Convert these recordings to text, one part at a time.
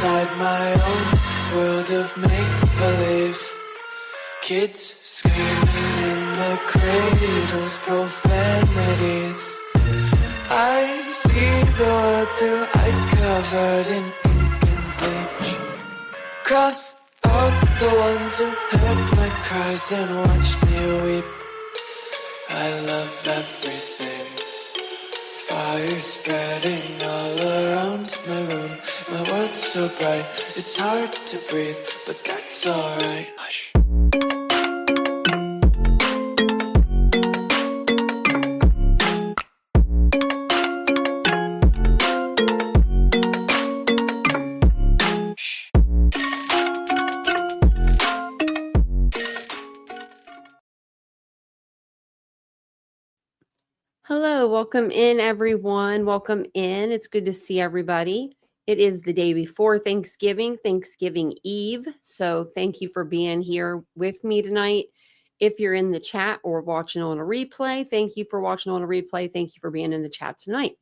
inside my own world of make-believe. Kids screaming in the cradles, profanities. I see the world through ice covered in ink and bleach. Cross out the ones who heard my cries and watched me weep. I love everything. Fire spreading all around my room. My world's so bright, it's hard to breathe, but that's alright. Hush. Hello, welcome in everyone. Welcome in. It's good to see everybody. It is the day before Thanksgiving, Thanksgiving Eve. So thank you for being here with me tonight. If you're in the chat or watching on a replay, thank you for watching on a replay. Thank you for being in the chat tonight.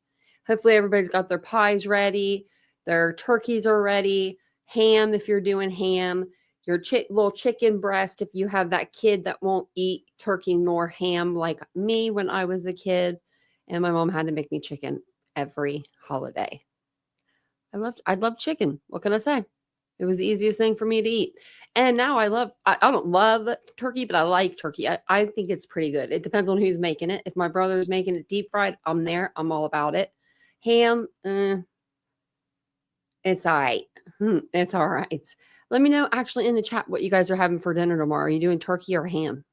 Hopefully everybody's got their pies ready, their turkeys are ready, ham if you're doing ham, your little chicken breast if you have that kid that won't eat turkey nor ham like me when I was a kid. And my mom had to make me chicken every holiday. I love chicken. What can I say? It was the easiest thing for me to eat. And now I don't love turkey, but I like turkey. I think it's pretty good. It depends on who's making it. If my brother's making it deep fried, I'm there. I'm all about it. Ham, it's all right. It's all right. Let me know actually in the chat what you guys are having for dinner tomorrow. Are you doing turkey or ham?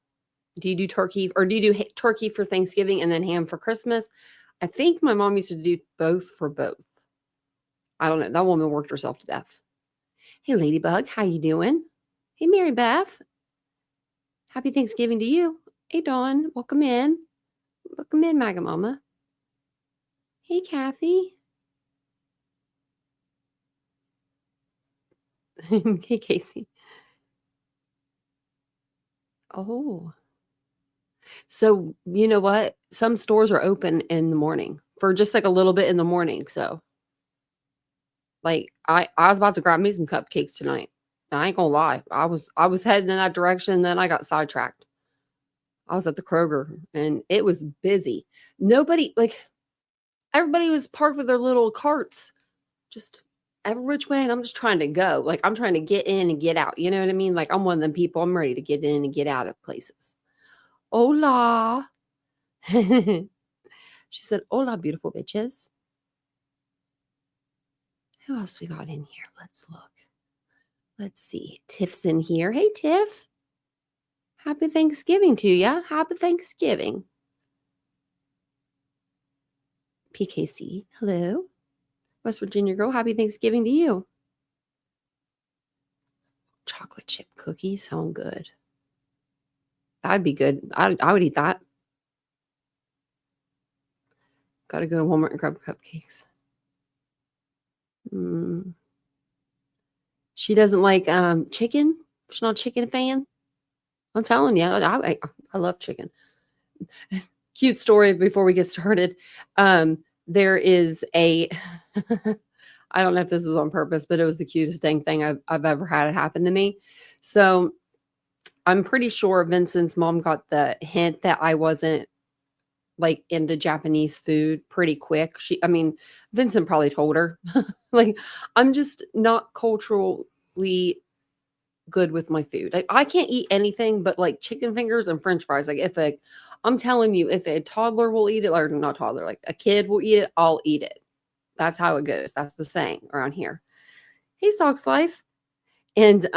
Do you do turkey or do you do turkey for Thanksgiving and then ham for Christmas? I think my mom used to do both for both. I don't know. That woman worked herself to death. Hey, Ladybug, how you doing? Hey, Mary Beth. Happy Thanksgiving to you. Hey, Dawn, welcome in. Welcome in, Maga Mama. Hey, Kathy. Hey, Casey. Oh. So, you know what? Some stores are open in the morning for just like a little bit in the morning. So, like, I was about to grab me some cupcakes tonight. I ain't gonna lie. I was heading in that direction, and then I got sidetracked. I was at the Kroger and it was busy. Everybody was parked with their little carts, just every which way, and I'm just trying to go. Like, I'm trying to get in and get out. You know what I mean? Like, I'm one of them people. I'm ready to get in and get out of places. Hola. She said, hola, beautiful bitches. Who else we got in here? Let's look. Let's see. Tiff's in here. Hey, Tiff. Happy Thanksgiving to ya. Happy Thanksgiving. PKC. Hello. West Virginia girl. Happy Thanksgiving to you. Chocolate chip cookies sound good. That'd be good. I would eat that. Got to go to Walmart and grab cupcakes. She doesn't like chicken. She's not a chicken fan. I'm telling you, I love chicken. Cute story before we get started. There is a, I don't know if this was on purpose, but it was the cutest dang thing I've ever had happen to me. So I'm pretty sure Vincent's mom got the hint that I wasn't like into Japanese food pretty quick. Vincent probably told her, like, I'm just not culturally good with my food. Like, I can't eat anything but like chicken fingers and French fries. Like, I'm telling you, if a toddler will eat it, or not toddler, like a kid will eat it, I'll eat it. That's how it goes. That's the saying around here. Hey, Socks Life. And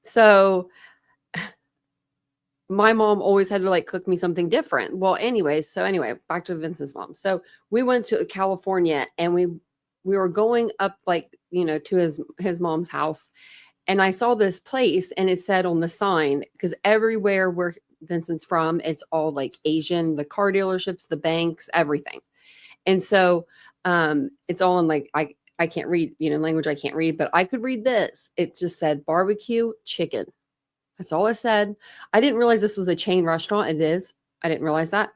so my mom always had to like cook me something different. Well, anyway, back to Vincent's mom. So we went to California and we were going up like, to his mom's house. And I saw this place and it said on the sign, because everywhere where Vincent's from, it's all like Asian, the car dealerships, the banks, everything. And so it's all in like, I can't read, language I can't read, but I could read this. It just said barbecue chicken. That's all I said. I didn't realize this was a chain restaurant. It is. I didn't realize that.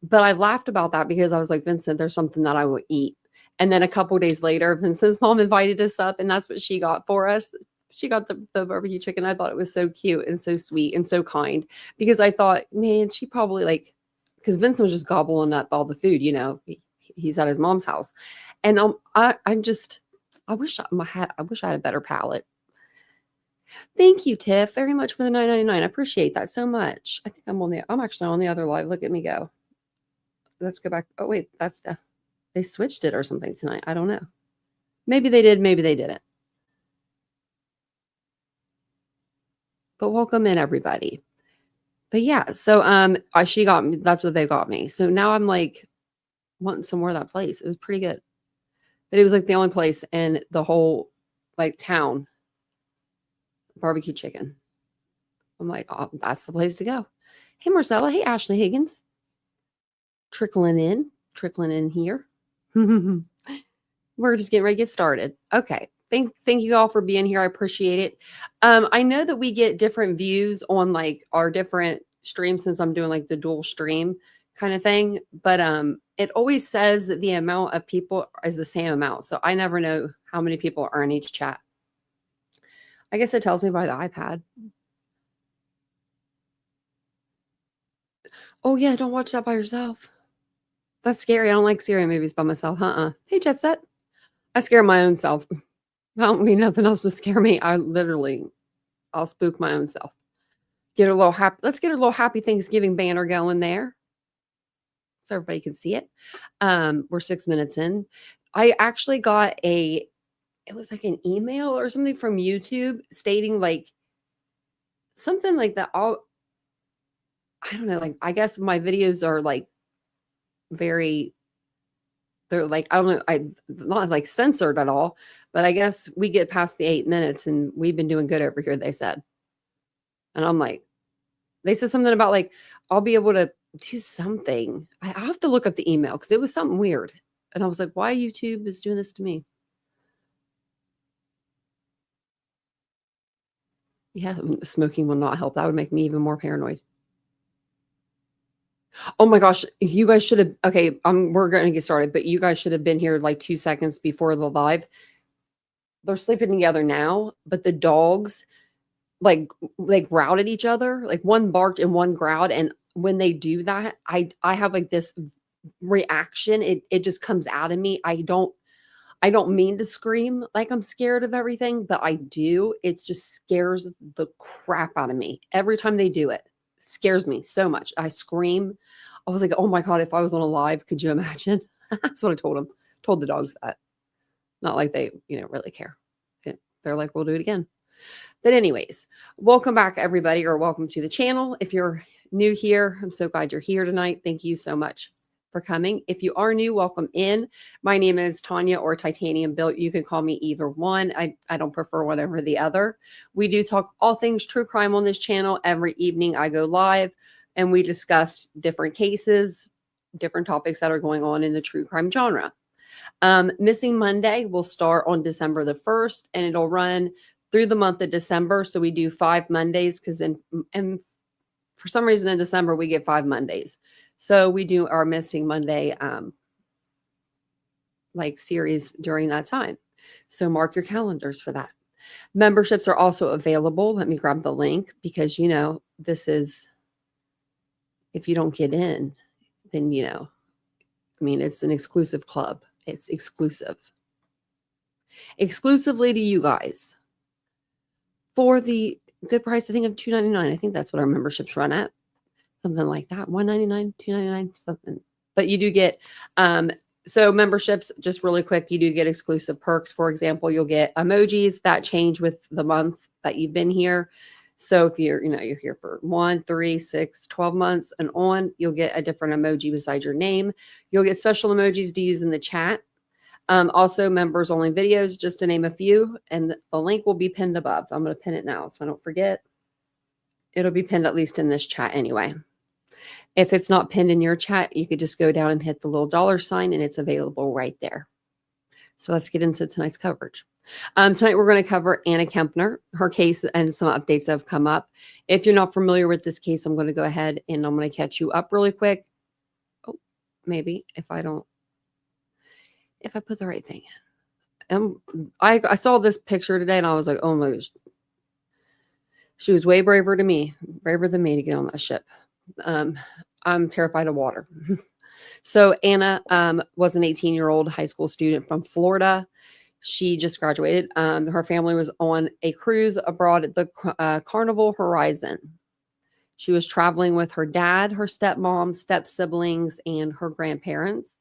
But I laughed about that because I was like, Vincent, there's something that I would eat. And then a couple days later, Vincent's mom invited us up, and that's what she got for us. She got the barbecue chicken. I thought it was so cute and so sweet and so kind, because I thought, man, she probably like, because Vincent was just gobbling up all the food, you know, he's at his mom's house. And I wish I had a better palate. Thank you, Tiff, very much for the $9.99. I appreciate that so much. I think I'm actually on the other live. Look at me go. Let's go back. Oh, wait, they switched it or something tonight. I don't know. Maybe they did, maybe they didn't. But welcome in, everybody. But yeah, so she got me. That's what they got me. So now I'm like wanting some more of that place. It was pretty good. But it was like the only place in the whole like town barbecue chicken. I'm like, oh, that's the place to go. Hey, Marcella. Hey, Ashley Higgins. Trickling in here. We're just getting ready to get started. Okay. Thank you all for being here. I appreciate it. I know that we get different views on like our different streams, since I'm doing like the dual stream kind of thing. But it always says that the amount of people is the same amount. So I never know how many people are in each chat. I guess it tells me by the iPad. Oh yeah, don't watch that by yourself. That's scary. I don't like scary movies by myself. Hey, Jet Set. I scare my own self. I don't need nothing else to scare me. I'll spook my own self. Get a little happy. Let's get a little happy Thanksgiving banner going there, so everybody can see it. We're 6 minutes in. I actually got it was like an email or something from YouTube stating like something like that. I don't know. Like, I guess my videos are like they're like, I don't know, I'm not like censored at all, but I guess we get past the 8 minutes and we've been doing good over here, they said. And I'm like, they said something about like, I'll be able to do something. I have to look up the email because it was something weird. And I was like, why YouTube is doing this to me? Yeah, smoking will not help. That would make me even more paranoid. Oh my gosh, you guys should have, okay, we're going to get started, but you guys should have been here like 2 seconds before the live. They're sleeping together now, but the dogs like growled at each other. Like one barked and one growled. And when they do that, I have like this reaction. It just comes out of me. I don't mean to scream like I'm scared of everything, but I do. It just scares the crap out of me. Every time they do it, it scares me so much. I scream. I was like, oh my God, if I was on a live, could you imagine? That's what I told them. Told the dogs that. Not like they, really care. They're like, we'll do it again. But anyways, welcome back, everybody, or welcome to the channel. If you're new here, I'm so glad you're here tonight. Thank you so much for coming. If you are new, welcome in. My name is Tanya, or Titanium Built. You can call me either one. I don't prefer one over the other. We do talk all things true crime on this channel. Every evening I go live and we discuss different cases, different topics that are going on in the true crime genre. Missing Monday will start on December the 1st, and it'll run through the month of December. So we do 5 Mondays because and for some reason in December we get 5 Mondays. So we do our Missing Monday like series during that time. So mark your calendars for that. Memberships are also available. Let me grab the link because this is, if you don't get in, then it's an exclusive club. It's exclusive. Exclusively to you guys. For the good price, I think of $2.99. I think that's what our memberships run at. Something like that. $1.99, $2.99, something. But you do get so memberships, just really quick, you do get exclusive perks. For example, you'll get emojis that change with the month that you've been here. So if you're here for 1, 3, 6, 12 months and on, you'll get a different emoji beside your name. You'll get special emojis to use in the chat. Also members only videos, just to name a few, and the link will be pinned above. I'm going to pin it now so I don't forget. It'll be pinned at least in this chat anyway. If it's not pinned in your chat, you could just go down and hit the little $sign and it's available right there. So let's get into tonight's coverage. Tonight we're going to cover Anna Kepner, her case, and some updates that have come up. If you're not familiar with this case, I'm going to go ahead and I'm going to catch you up really quick. Oh, maybe if I don't. if I put the right thing in. I saw this picture today and I was like, oh my gosh. She was way braver than me to get on that ship. I'm terrified of water. So Anna was an 18-year-old high school student from Florida. She just graduated. Her family was on a cruise abroad at the Carnival Horizon. She was traveling with her dad, her stepmom, step siblings, and her grandparents.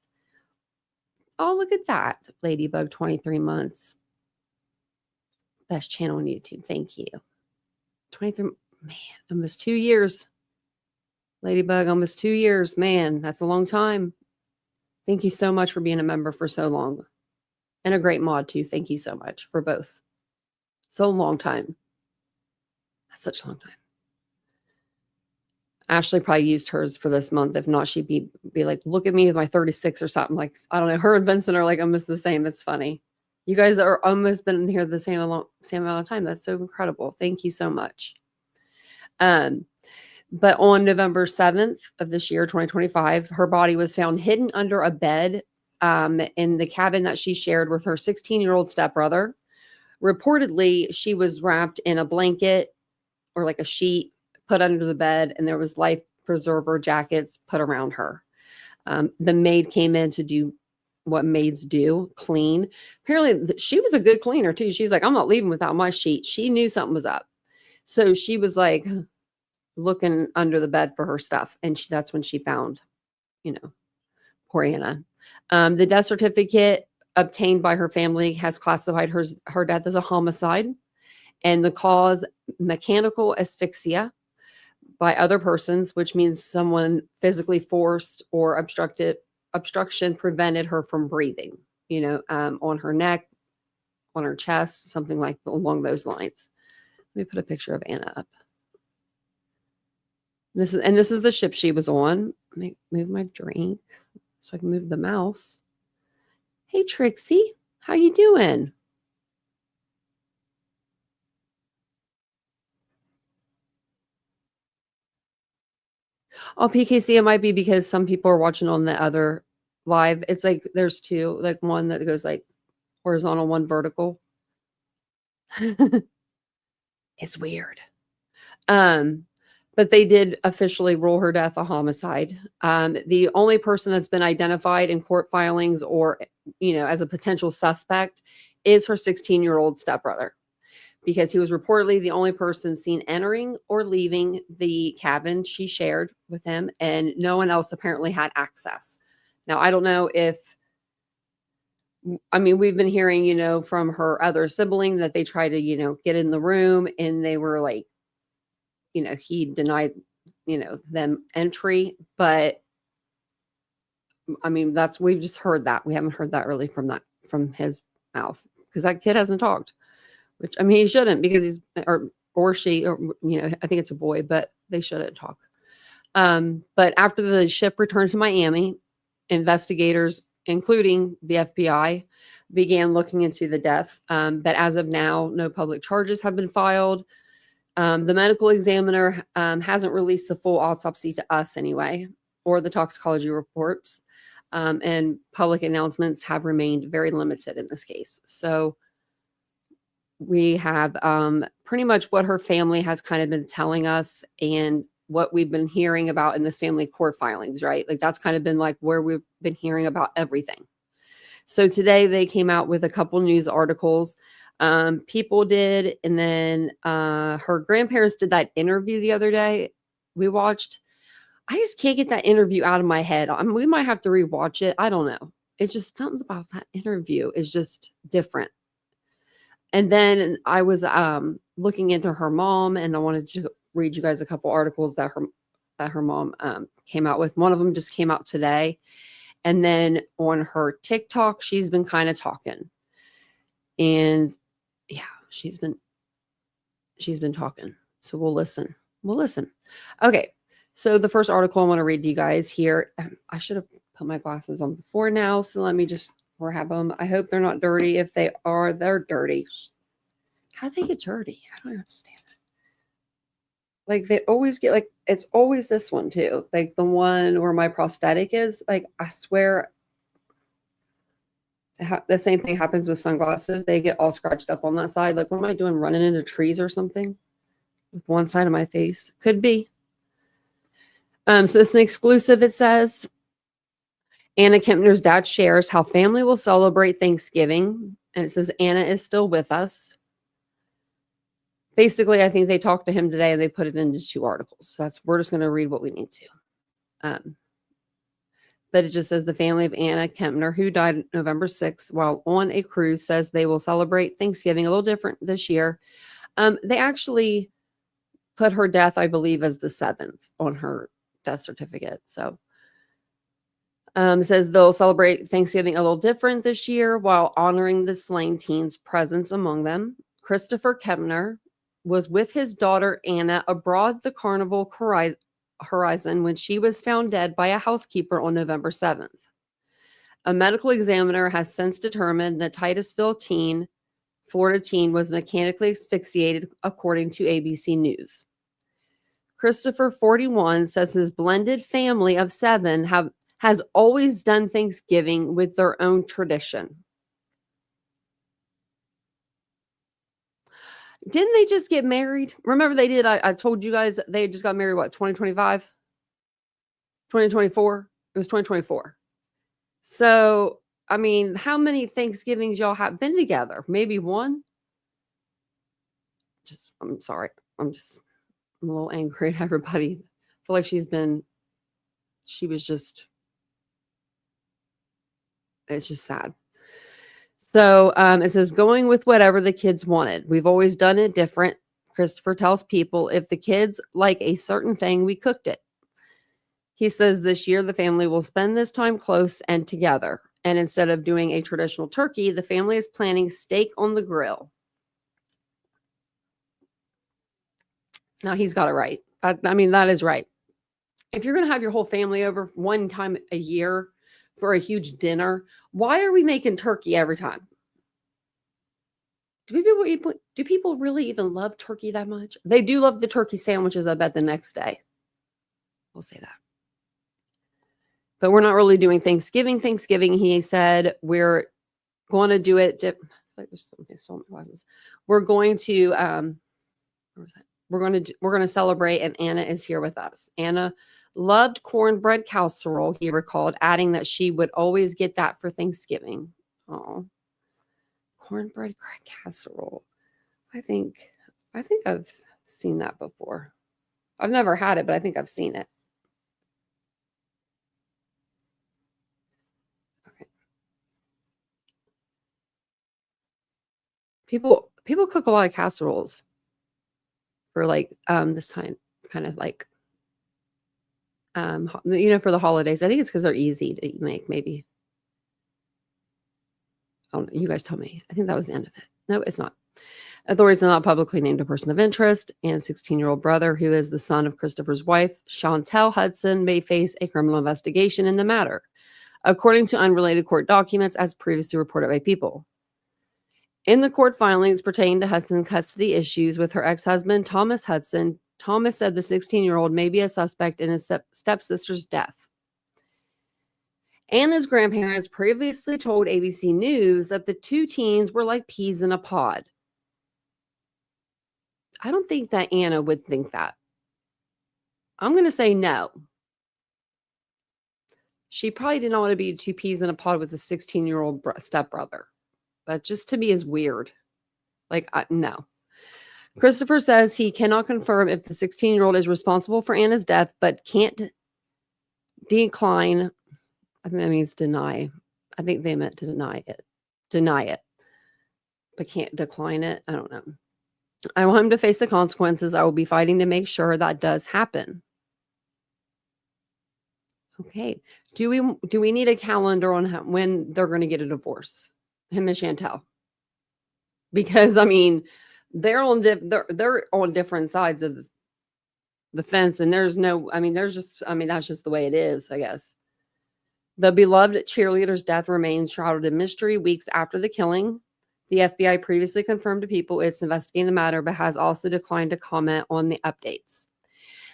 Oh, look at that. Ladybug, 23 months. Best channel on YouTube. Thank you. 23, man, almost 2 years. Ladybug, almost 2 years. Man, that's a long time. Thank you so much for being a member for so long. And a great mod too. Thank you so much for both. So long time. That's such a long time. Ashley probably used hers for this month. If not, she'd be like, look at me with my 36 or something. Like, I don't know. Her and Vincent are like almost the same. It's funny. You guys are almost been here the same amount of time. That's so incredible. Thank you so much. But on November 7th of this year, 2025, her body was found hidden under a bed in the cabin that she shared with her 16-year-old stepbrother. Reportedly, she was wrapped in a blanket or like a sheet put under the bed, and there was life preserver jackets put around her. The maid came in to do what maids do, clean. Apparently, she was a good cleaner too. She's like, I'm not leaving without my sheet. She knew something was up. So she was like looking under the bed for her stuff. And that's when she found, poor Anna. The death certificate obtained by her family has classified her death as a homicide, and the cause mechanical asphyxia by other persons, which means someone physically forced or obstruction prevented her from breathing, on her neck, on her chest, something like along those lines. Let me put a picture of Anna up. This is the ship she was on. Let me move my drink so I can move the mouse. Hey, Trixie, how you doing? Oh, PKC, it might be because some people are watching on the other live. It's like there's two, like one that goes like horizontal, one vertical. It's weird. But they did officially rule her death a homicide. The only person that's been identified in court filings or, as a potential suspect is her 16-year-old stepbrother, because he was reportedly the only person seen entering or leaving the cabin she shared with him, and no one else apparently had access. Now, I don't know we've been hearing, from her other sibling that they tried to, get in the room, and they were like, he denied, them entry. But we've just heard that. We haven't heard that really from his mouth, because that kid hasn't talked, which, he shouldn't, because he's, or she, or, I think it's a boy, but they shouldn't talk. But after the ship returned to Miami, investigators, including the FBI, began looking into the death. But as of now, no public charges have been filed. The medical examiner hasn't released the full autopsy to us anyway, or the toxicology reports. And public announcements have remained very limited in this case. So we have pretty much what her family has kind of been telling us, and what we've been hearing about in this family court filings, right? Like that's kind of been like where we've been hearing about everything. So today they came out with a couple news articles. People did, and then her grandparents did that interview the other day. We watched. I just can't get that interview out of my head. We might have to rewatch it. I don't know. It's just something about that interview is just different. And then I was looking into her mom, and I wanted to read you guys a couple articles that her mom came out with. One of them just came out today. And then on her TikTok, she's been kind of talking. And yeah, she's been talking. So we'll listen. Okay. So the first article I want to read to you guys here. I should have put my glasses on before now. So let me just grab them. I hope they're not dirty. If they are, they're dirty. How do they get dirty? I don't understand it. Like they always get it's always this one too. Like the one where my prosthetic is, like, I swear The same thing happens with sunglasses. They get all scratched up on that side. Like, what am I doing? Running into trees or something with one side of my face? Could be. So this is an exclusive, it says. Anna Kempner's dad shares how family will celebrate Thanksgiving. And it says Anna is still with us. Basically, I think they talked to him today and they put it into 2 articles. So we're just going to read what we need to. But it just says the family of Anna Kempner, who died November 6th while on a cruise, says they will celebrate Thanksgiving a little different this year. They actually put her death, I believe, as the 7th on her death certificate. So it says they'll celebrate Thanksgiving a little different this year while honoring the slain teens' presence among them. Christopher Kepner was with his daughter Anna aboard the Carnival Horizon when she was found dead by a housekeeper on November 7th. A medical examiner has since determined that Titusville Florida teen was mechanically asphyxiated, according to ABC News. Christopher, 41, says his blended family of 7 has always done Thanksgiving with their own tradition. Didn't they just get married? Remember they did. I told you guys they just got married, what, 2025? 2024? It was 2024. So, I mean, how many Thanksgivings y'all have been together? Maybe one? I'm sorry. I'm a little angry at everybody. I feel like it's just sad. So it says, going with whatever the kids wanted. We've always done it different. Christopher tells People, if the kids like a certain thing, we cooked it. He says this year the family will spend this time close and together. And instead of doing a traditional turkey, the family is planning steak on the grill. Now, he's got it right. I mean, that is right. If you're going to have your whole family over one time a year for a huge dinner, why are we making turkey every time? Do people really even love turkey that much? They do love the turkey sandwiches, I bet, the next day. We'll say that. But we're not really doing Thanksgiving. He said, we're going to do it. Like there's something still in my glasses. We're going to we're going to celebrate, and Anna is here with us. Anna loved cornbread casserole, he recalled, adding that she would always get that for Thanksgiving. Oh, cornbread casserole. I think I've seen that before. I've never had it, but I think I've seen it. Okay. People cook a lot of casseroles for like this time, kind of like for the holidays. I think it's because they're easy to make, maybe. Oh, you guys tell me. I think that was the end of it. No, it's not. Authorities have not publicly named a person of interest, and 16-year-old brother, who is the son of Christopher's wife, Chantel Hudson, may face a criminal investigation in the matter, according to unrelated court documents, as previously reported by People. In the court filings pertaining to Hudson's custody issues with her ex-husband, Thomas Hudson, Thomas said the 16-year-old may be a suspect in his stepsister's death. Anna's grandparents previously told ABC News that the 2 teens were like peas in a pod. I don't think that Anna would think that. I'm going to say no. She probably did not want to be 2 peas in a pod with a 16-year-old stepbrother. That just to me is weird. Like, no. Christopher says he cannot confirm if the 16-year-old is responsible for Anna's death, but can't decline. I think that means deny. I think they meant to deny it. Deny it. But can't decline it. I don't know. I want him to face the consequences. I will be fighting to make sure that does happen. Okay. Do we need a calendar on when they're going to get a divorce? Him and Chantel. Because I mean, they're on different sides of the fence, and that's just the way it is, I guess. The beloved cheerleader's death remains shrouded in mystery weeks after the killing. The FBI previously confirmed to People it's investigating the matter, but has also declined to comment on the updates.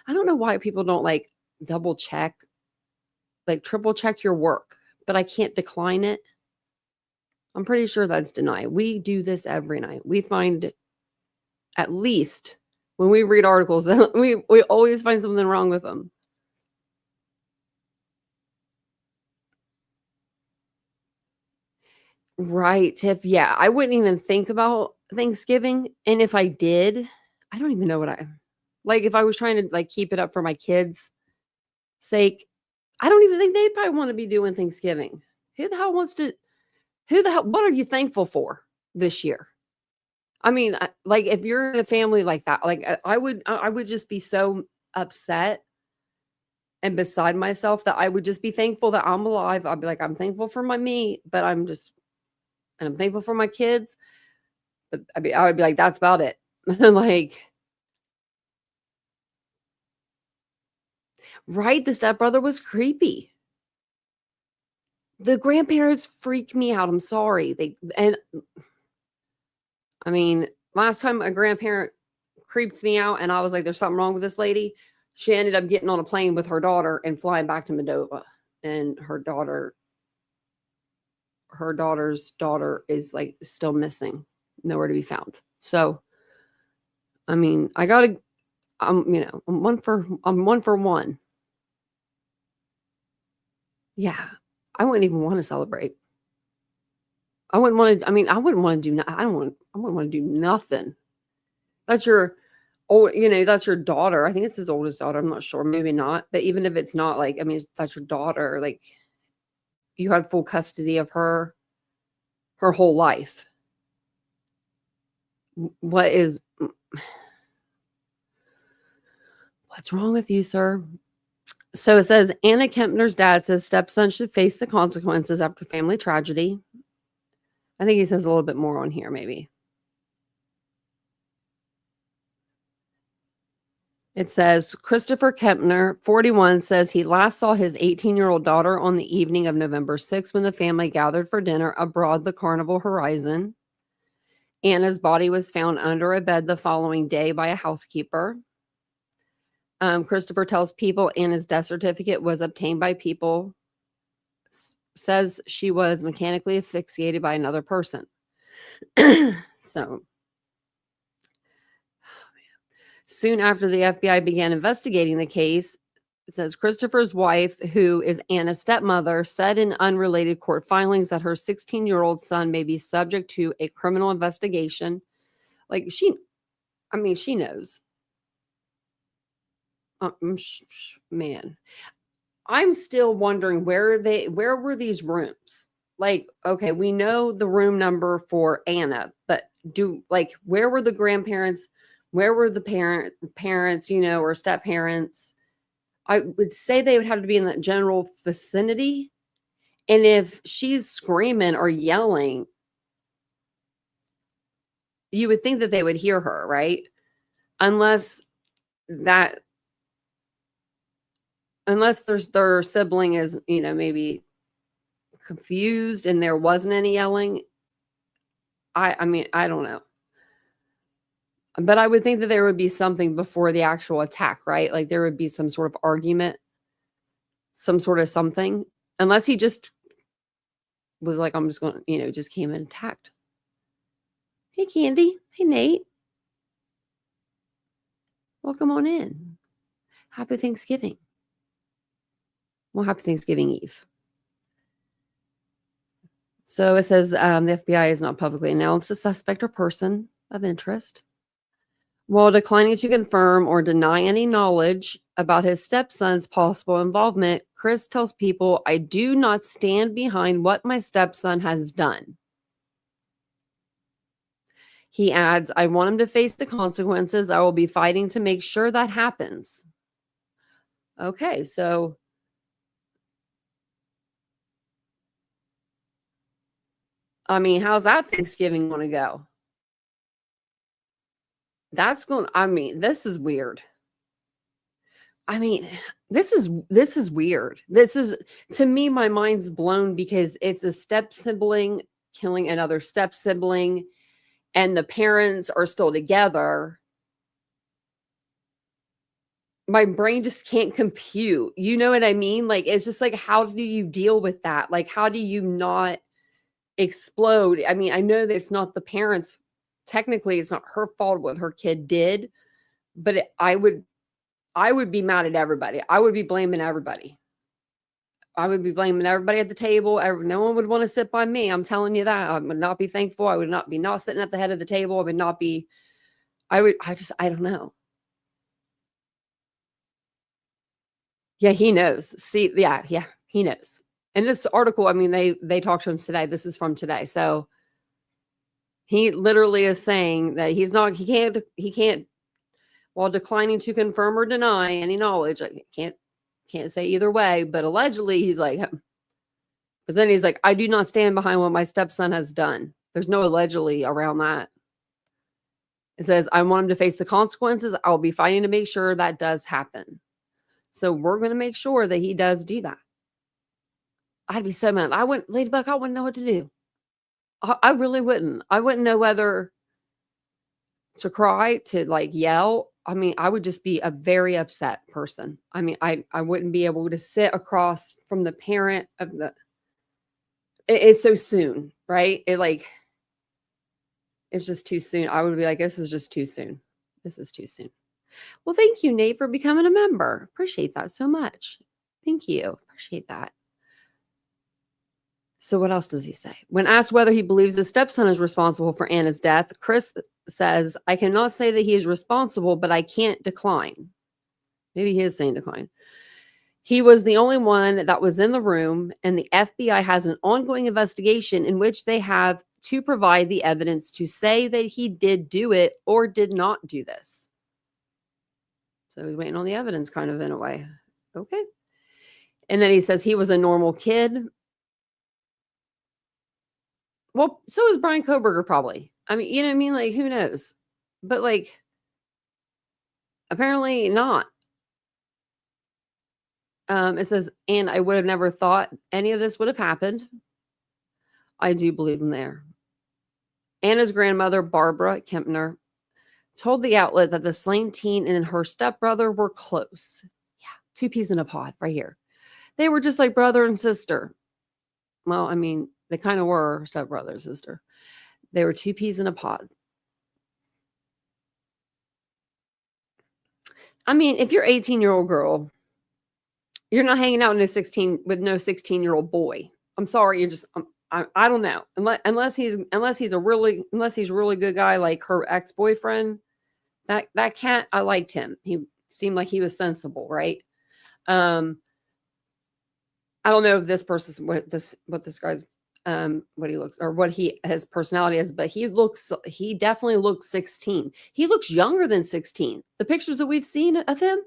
I don't know why people don't like double check, like triple check your work, but I can't decline it. I'm pretty sure that's denied. We do this every night. We find, at least when we read articles, we always find something wrong with them. Right, Tiff. Yeah, I wouldn't even think about Thanksgiving, and if I did, I don't even know what I like. If I was trying to like keep it up for my kids' sake, I don't even think they'd probably want to be doing Thanksgiving. Who the hell wants to? Who the hell? What are you thankful for this year? I mean, like if you're in a family like that, like I would just be so upset and beside myself that I would just be thankful that I'm alive. I'd be like, I'm thankful for my me, but and I'm thankful for my kids. But I would be like, that's about it. Like, right? The stepbrother was creepy. The grandparents freak me out. I'm sorry. I mean, last time a grandparent creeped me out and I was like, there's something wrong with this lady. She ended up getting on a plane with her daughter and flying back to Moldova. And her daughter's daughter is like still missing, nowhere to be found. So, I mean, I'm one for one. Yeah. I wouldn't even want to celebrate. I wouldn't want to, I mean, I wouldn't want to do, I wouldn't want to do nothing. That's your, that's your daughter. I think it's his oldest daughter. I'm not sure. Maybe not. But even if it's not, like, I mean, that's your daughter. Like, you had full custody of her whole life. What's wrong with you, sir? So it says Anna Kempner's dad says stepson should face the consequences after family tragedy. I think he says a little bit more on here, maybe. It says Christopher Kepner, 41, says he last saw his 18-year-old daughter on the evening of November 6th when the family gathered for dinner aboard the Carnival Horizon. Anna's body was found under a bed the following day by a housekeeper. Christopher tells People Anna's death certificate was obtained by People. Says she was mechanically asphyxiated by another person. So, soon after the FBI began investigating the case, it says Christopher's wife, who is Anna's stepmother, said in unrelated court filings that her 16-year-old son may be subject to a criminal investigation. Like she knows. Man, I'm still wondering where were these rooms? Like, okay, we know the room number for Anna, but where were the grandparents? Where were the parents, or step parents? I would say they would have to be in that general vicinity. And if she's screaming or yelling, you would think that they would hear her, right? Unless their sibling is, maybe confused and there wasn't any yelling. I mean, I don't know. But I would think that there would be something before the actual attack, right? Like there would be some sort of argument, some sort of something, unless he just was like, I'm just going, just came and attacked. Hey, Candy. Hey, Nate. Welcome on in. Happy Thanksgiving. Well, happy Thanksgiving Eve. So it says the FBI has not publicly announced a suspect or person of interest. While declining to confirm or deny any knowledge about his stepson's possible involvement, Chris tells People, I do not stand behind what my stepson has done. He adds, I want him to face the consequences. I will be fighting to make sure that happens. Okay, so I mean, how's that Thanksgiving going to go? This is weird. I mean, this is weird. This is, to me, my mind's blown because it's a step sibling killing another step sibling and the parents are still together. My brain just can't compute. You know what I mean? Like, it's just like, how do you deal with that? Like, how do you not explode. I mean, I know that it's not the parents, technically it's not her fault what her kid did, but I would be mad at everybody. I would be blaming everybody. I would be blaming everybody at the table. No one would want to sit by me. I'm telling you that. I would not be thankful. I would not be not sitting at the head of the table. I would not be, I don't know. Yeah, he knows. See, yeah, he knows. And this article, I mean, they talked to him today. This is from today. So he literally is saying that he can't, while declining to confirm or deny any knowledge, I can't say either way, but allegedly he's like, but then he's like, I do not stand behind what my stepson has done. There's no allegedly around that. It says, I want him to face the consequences. I'll be fighting to make sure that does happen. So we're going to make sure that he does do that. I'd be so mad. Ladybug, I wouldn't know what to do. I really wouldn't. I wouldn't know whether to cry, to like yell. I mean, I would just be a very upset person. I mean, I wouldn't be able to sit across from the parent of it's so soon, right? It's just too soon. I would be like, this is just too soon. This is too soon. Well, thank you, Nate, for becoming a member. Appreciate that so much. Thank you. Appreciate that. So what else does he say? When asked whether he believes his stepson is responsible for Anna's death, Chris says, I cannot say that he is responsible, but I can't decline. Maybe he is saying decline. He was the only one that was in the room, and the FBI has an ongoing investigation in which they have to provide the evidence to say that he did do it or did not do this. So he's waiting on the evidence kind of in a way. Okay. And then he says he was a normal kid. Well, so is Brian Koberger probably. I mean, you know what I mean? Like, who knows? But like, apparently not. It says, and I would have never thought any of this would have happened. I do believe him there. Anna's grandmother, Barbara Kepner, told the outlet that the slain teen and her stepbrother were close. Yeah, two peas in a pod right here. They were just like brother and sister. Well, I mean, they kind of were stepbrother and sister. They were two peas in a pod. I mean, if you're 18-year-old girl, you're not hanging out with no 16-year-old boy. I'm sorry, you're just I don't know. Unless he's a really good guy like her ex-boyfriend. That cat, I liked him. He seemed like he was sensible, right? I don't know if this person's what this guy's what he looks or what his personality is, but he definitely looks 16. He looks younger than 16. The pictures that we've seen of him,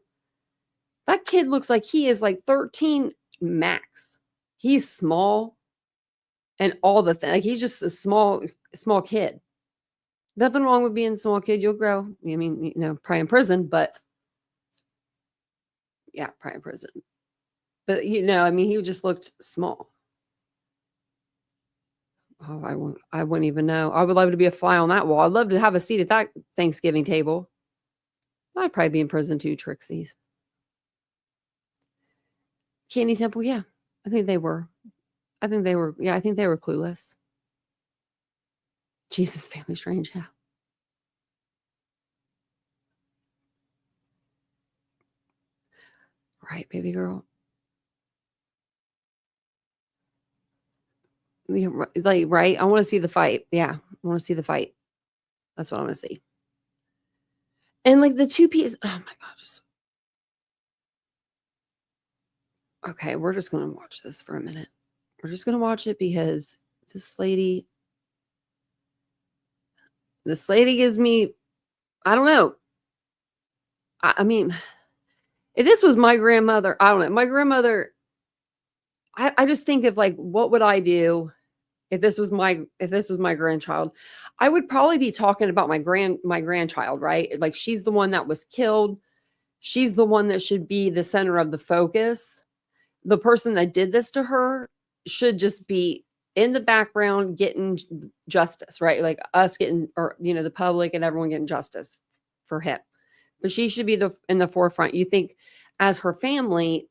that kid looks like he is like 13 max. He's small and all the things. Like he's just a small kid. Nothing wrong with being a small kid. You'll grow. I mean, you know, probably in prison, but yeah, probably in prison. But you know, I mean, he just looked small. Oh, I wouldn't even know. I would love to be a fly on that wall. I'd love to have a seat at that Thanksgiving table. I'd probably be in prison too, Trixie's. Candy Temple, yeah. I think they were. I think they were clueless. Jesus, Family Strange, yeah. Right, baby girl. Yeah, like, right? I want to see the fight. Yeah, I want to see the fight. That's what I want to see. And like the two pieces. Oh my gosh. Okay, we're just going to watch this for a minute. We're just going to watch it because this lady gives me, I don't know. I mean, if this was my grandmother, I don't know. My grandmother, I just think of like, what would I do if this was my grandchild? I would probably be talking about my grandchild, right? Like she's the one that was killed. She's the one that should be the center of the focus. The person that did this to her should just be in the background getting justice, right? Like us getting, or, you know, the public and everyone getting justice for him. But she should be in the forefront. You think as her family,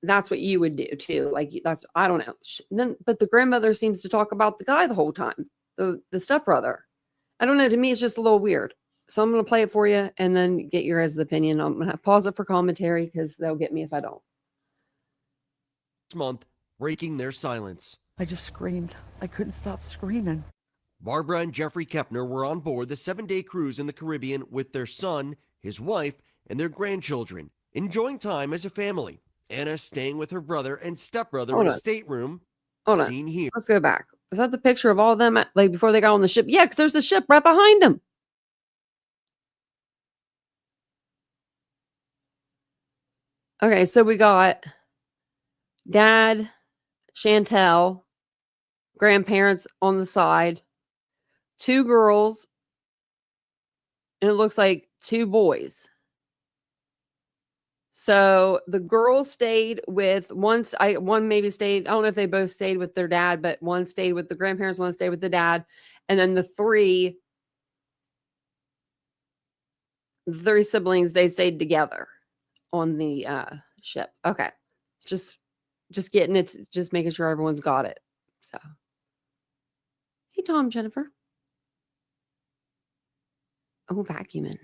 that's what you would do too. Like that's, I don't know. Then, but the grandmother seems to talk about the guy the whole time, the stepbrother. I don't know. To me, it's just a little weird. So I'm going to play it for you and then get your guys' opinion. I'm going to pause it for commentary because they'll get me if I don't. Month, breaking their silence. I just screamed. I couldn't stop screaming. Barbara and Jeffrey Kepner were on board the 7-day cruise in the Caribbean with their son, his wife, and their grandchildren, enjoying time as a family. Anna staying with her brother and stepbrother in a stateroom. Seen here. Let's go back. Is that the picture of all of them like before they got on the ship? Yeah, because there's the ship right behind them. Okay, so we got Dad, Chantel, grandparents on the side, 2 girls, and it looks like 2 boys. So the girls stayed with one maybe stayed, I don't know if they both stayed with their dad, but one stayed with the grandparents, one stayed with the dad, and then the three siblings, they stayed together on the ship. Okay. Just getting it, just making sure everyone's got it. So hey Tom, Jennifer. Oh, vacuuming.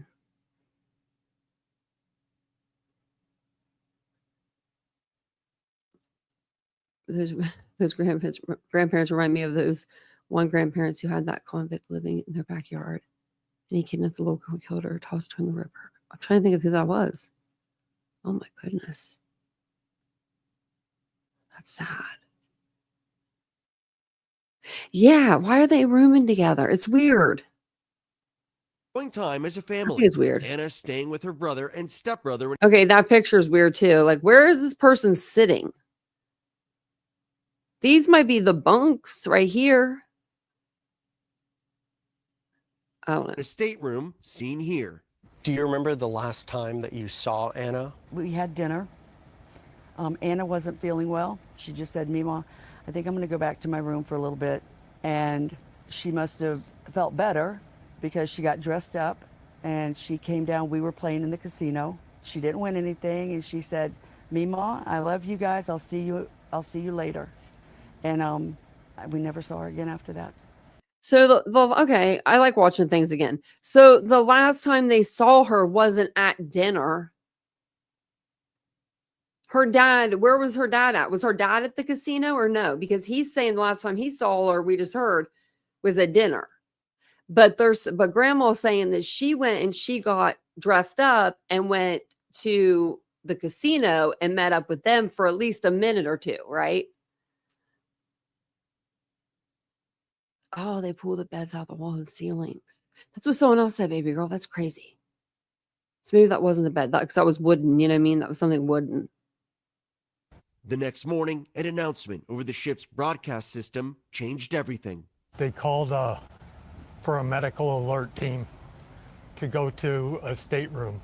Those grandparents remind me of those one grandparents who had that convict living in their backyard, and he kidnapped the little girl, killed her, tossed her in the river. I'm trying to think of who that was. Oh my goodness, that's sad. Yeah, why are they rooming together? It's weird. Time as a family. It's weird. Anna staying with her brother and stepbrother. Okay, that picture is weird too. Like, where is this person sitting? These might be the bunks right here. I don't know. A stateroom seen here. Do you remember the last time that you saw Anna? We had dinner. Anna wasn't feeling well. She just said, Mima, I think I'm going to go back to my room for a little bit. And she must have felt better because she got dressed up and she came down. We were playing in the casino. She didn't win anything. And she said, Mima, I love you guys. I'll see you later. And we never saw her again after that. So okay, I like watching things again. So the last time they saw her wasn't at dinner. Her dad, where was her dad at? Was her dad at the casino or no? Because he's saying the last time he saw her, we just heard, was at dinner. But grandma's saying that she went and she got dressed up and went to the casino and met up with them for at least a minute or two, right? Oh, they pull the beds out the wall and ceilings. That's what someone else said, baby girl. That's crazy. So maybe that wasn't a bed, because that was wooden. You know what I mean? That was something wooden. The next morning, an announcement over the ship's broadcast system changed everything. They called for a medical alert team to go to a stateroom.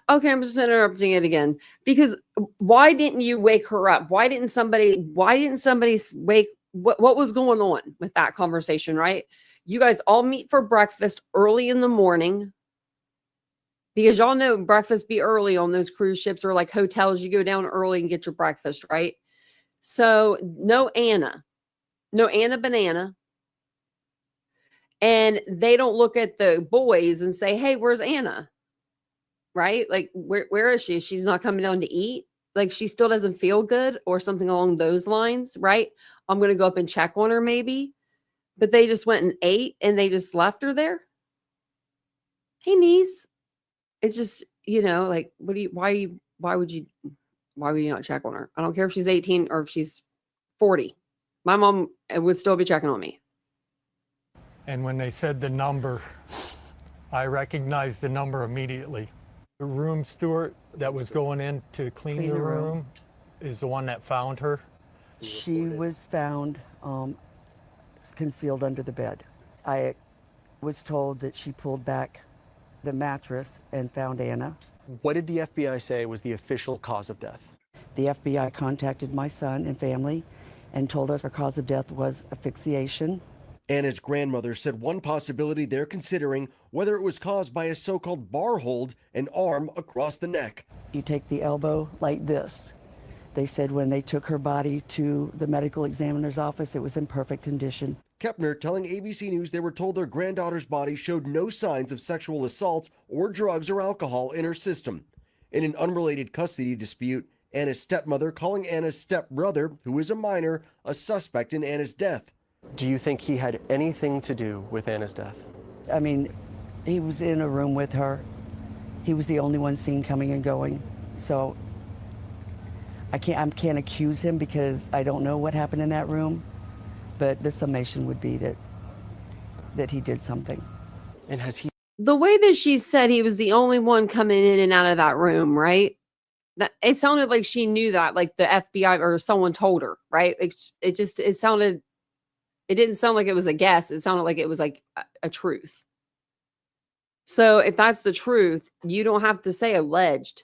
Okay, I'm just interrupting it again. Because why didn't you wake her up? Why didn't somebody wake? What was going on with that conversation, right? You guys all meet for breakfast early in the morning. Because y'all know breakfast be early on those cruise ships or like hotels. You go down early and get your breakfast, right? So no Anna Banana. And they don't look at the boys and say, hey, where's Anna? Right? Like, where is she? She's not coming down to eat. Like, she still doesn't feel good or something along those lines, right? I'm going to go up and check on her maybe. But they just went and ate and they just left her there. Hey, niece. It's just, like, why would you not check on her? I don't care if she's 18 or if she's 40. My mom would still be checking on me. And when they said the number, I recognized the number immediately. The room steward that was going in to clean the room is the one that found her. She was found concealed under the bed. I was told that she pulled back the mattress and found Anna. What did the FBI say was the official cause of death? The FBI contacted my son and family and told us her cause of death was asphyxiation. Anna's grandmother said one possibility they're considering, whether it was caused by a so-called bar hold, an arm across the neck. You take the elbow like this, They said when they took her body to the medical examiner's office, it was in perfect condition. Kepner telling ABC News they were told their granddaughter's body showed no signs of sexual assault or drugs or alcohol in her system. In an unrelated custody dispute, Anna's stepmother calling Anna's stepbrother, who is a minor, a suspect in Anna's death. Do you think he had anything to do with Anna's death? I mean, he was in a room with her. He was the only one seen coming and going. So I can't accuse him because I don't know what happened in that room. But the summation would be that he did something. And has he? The way that she said he was the only one coming in and out of that room, right? That it sounded like she knew that, like the FBI or someone told her, right? It didn't sound like it was a guess. It sounded like it was like a truth. So if that's the truth, you don't have to say alleged.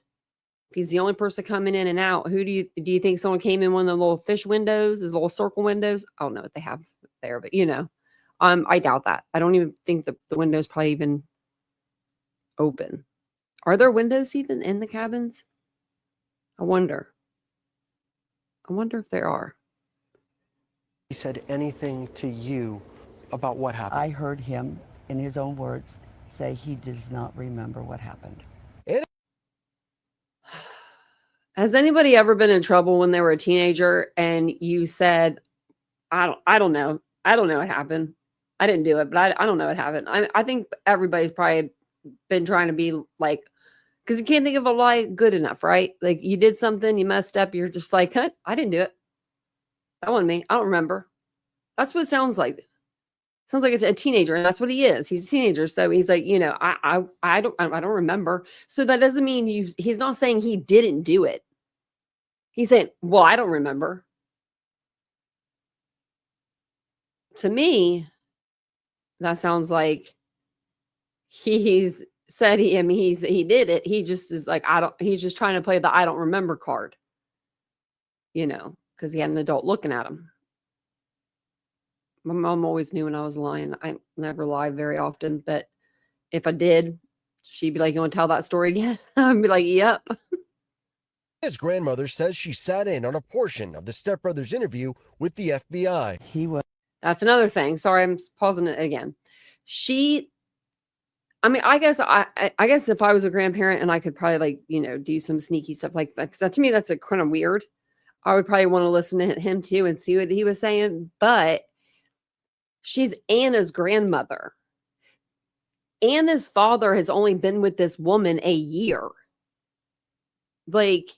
If he's the only person coming in and out, who do you think someone came in one of the little fish windows, those little circle windows? I don't know what they have there, but I doubt that. I don't even think the windows probably even open. Are there windows even in the cabins? I wonder if there are. He said anything to you about what happened? I heard him, in his own words, say he does not remember what happened. Has anybody ever been in trouble when they were a teenager and you said, I don't know what happened. I didn't do it, but I don't know what happened. I think everybody's probably been trying to be like, because you can't think of a lie good enough, right? Like you did something, you messed up, you're just like, huh, I didn't do it. That wasn't me. I don't remember. That's what it sounds like. Sounds like a teenager, and that's what he is. He's a teenager, so he's like, I don't remember. So that doesn't mean he's not saying he didn't do it. He's saying, well, I don't remember. To me, that sounds like he's said he did it. He just is like, he's just trying to play the I don't remember card. Because he had an adult looking at him. My mom always knew when I was lying. I never lie very often, but if I did, she'd be like, you want to tell that story again? I'd be like, yep. His grandmother says she sat in on a portion of the stepbrother's interview with the FBI. That's another thing. Sorry, I'm pausing it again. I guess if I was a grandparent and I could probably do some sneaky stuff like that, because to me, that's a kind of weird. I would probably want to listen to him too and see what he was saying, but she's Anna's grandmother. Anna's father has only been with this woman a year. Like,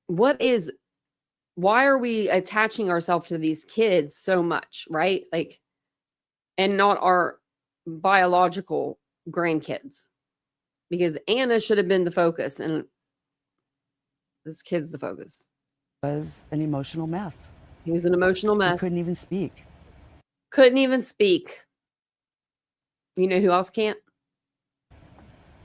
why are we attaching ourselves to these kids so much, right? Like, and not our biological grandkids, because Anna should have been the focus and this kid's the focus. Was an emotional mess. He was an emotional mess. He couldn't even speak. You know who else can't?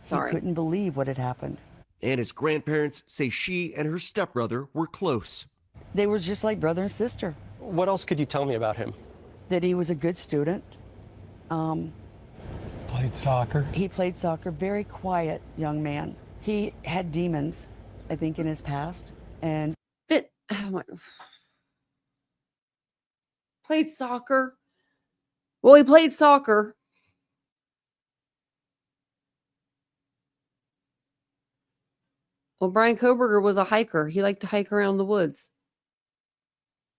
Sorry. He couldn't believe what had happened. Anna's grandparents say she and her stepbrother were close. They were just like brother and sister. What else could you tell me about him? That he was a good student. Played soccer. He played soccer, very quiet young man. He had demons, I think, in his past. And played soccer. Well, he played soccer. Well, Brian Koberger was a hiker. He liked to hike around the woods.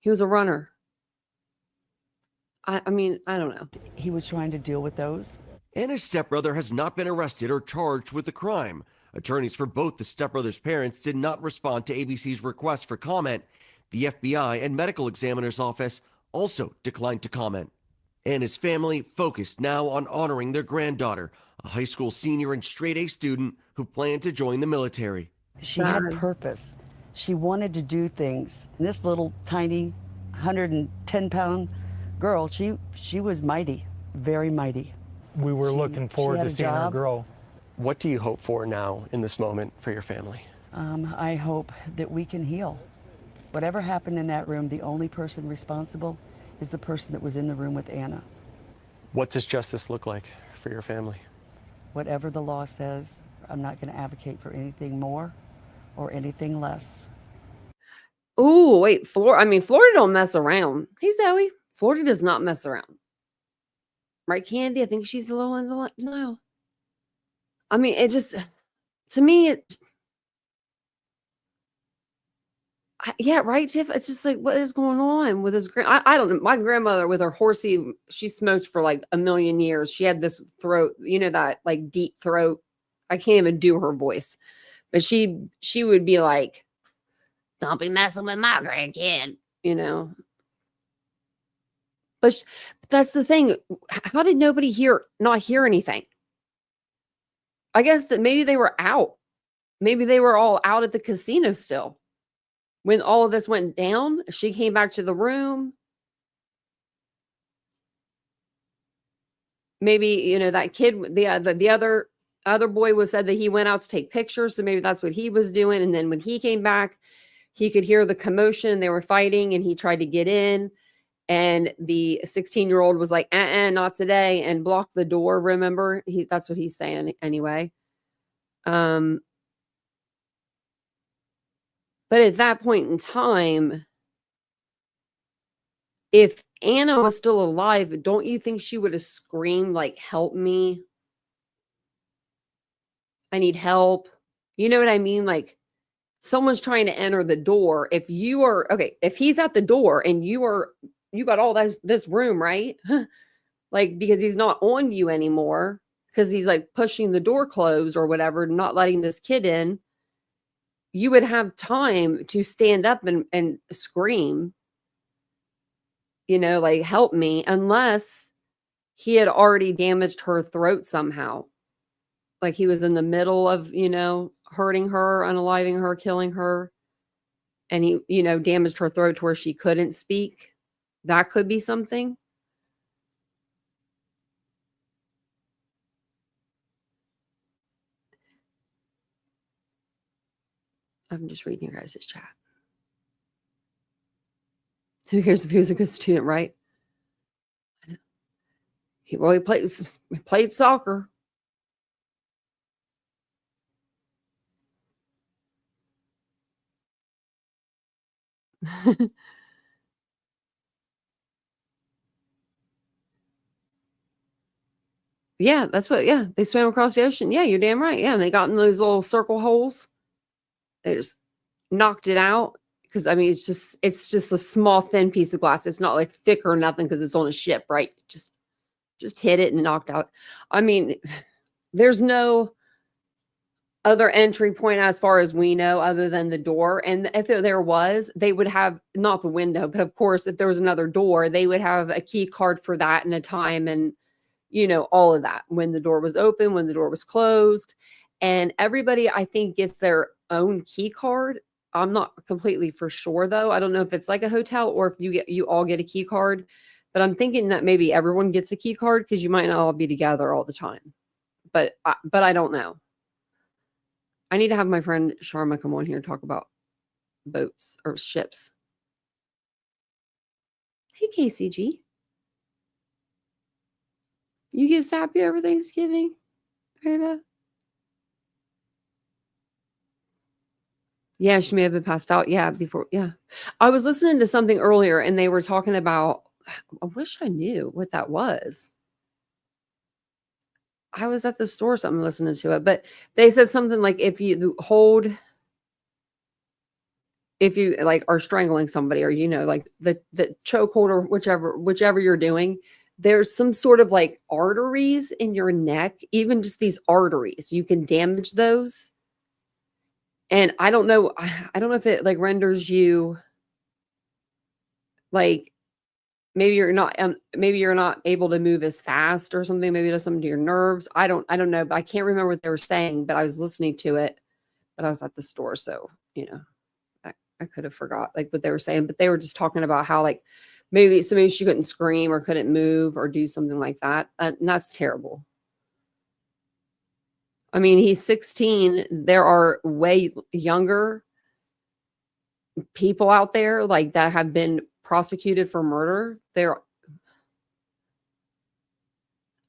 He was a runner. I mean, I don't know. He was trying to deal with those. Anna's stepbrother has not been arrested or charged with the crime. Attorneys for both the stepbrothers' parents did not respond to ABC's request for comment. The FBI and medical examiner's office also declined to comment. Anna's family focused now on honoring their granddaughter, a high school senior and straight-A student who planned to join the military. She had purpose. She wanted to do things. And this little tiny 110-pound girl, she was mighty, very mighty. We were looking forward to seeing her grow. What do you hope for now in this moment for your family? I hope that we can heal. Whatever happened in that room, the only person responsible is the person that was in the room with Anna. What does justice look like for your family? Whatever the law says, I'm not going to advocate for anything more or anything less. Oh, wait, Florida don't mess around. Hey, Zoe, Florida does not mess around. Right, Candy? I think she's a little in the denial. I mean, it just, to me, yeah, right, Tiff? It's just like, what is going on with his I don't know. My grandmother with her horsey, she smoked for like a million years. She had this throat, that like deep throat. I can't even do her voice. But she would be like, don't be messing with my grandkid, But that's the thing. How did nobody not hear anything? I guess that maybe they were out. Maybe they were all out at the casino still. When all of this went down, she came back to the room. Maybe, that kid, the other boy was said that he went out to take pictures. So maybe that's what he was doing. And then when he came back, he could hear the commotion. They were fighting and he tried to get in. And the 16-year-old was like, not today, and blocked the door. Remember, that's what he's saying anyway. But at that point in time, if Anna was still alive, don't you think she would have screamed like, help me? I need help. You know what I mean? Like, someone's trying to enter the door. If he's at the door and you got all this room, right? Like, because he's not on you anymore, because he's like pushing the door closed or whatever, not letting this kid in, you would have time to stand up and scream, like, help me, unless he had already damaged her throat somehow. Like he was in the middle of, hurting her, unaliving her, killing her. And he, damaged her throat to where she couldn't speak. That could be something. I'm just reading your guys' chat. Who cares if he was a good student, right? He played soccer. Yeah, they swam across the ocean. Yeah, you're damn right. Yeah, and they got in those little circle holes. They just knocked it out. Because it's just a small thin piece of glass. It's not like thick or nothing because it's on a ship, right? Just hit it and knocked out. I mean, there's no other entry point as far as we know other than the door. And if there was, they would have not the window, but of course, if there was another door, they would have a key card for that and a time and all of that, when the door was open, when the door was closed. And everybody, I think, gets their own key card. I'm not completely for sure though. I don't know if it's like a hotel or if you all get a key card, but I'm thinking that maybe everyone gets a key card because you might not all be together all the time. But I don't know. I need to have my friend Sharma come on here and talk about boats or ships. Hey, KCG. You get happy over Thanksgiving, Reva? Yeah, she may have been passed out. Yeah, before. Yeah. I was listening to something earlier and they were talking about, I wish I knew what that was. I was at the store, something listening to it, but they said something like if you like are strangling somebody or, like the chokehold or whichever you're doing, there's some sort of like arteries in your neck, even just these arteries, you can damage those. And I don't know if it like renders you like, maybe you're not able to move as fast or something. Maybe it does something to your nerves. I don't know, but I can't remember what they were saying, but I was listening to it, but I was at the store. So, I could have forgot like what they were saying, but they were just talking about how like maybe she couldn't scream or couldn't move or do something like that. And that's terrible. I mean, he's 16. There are way younger people out there like that have been prosecuted for murder.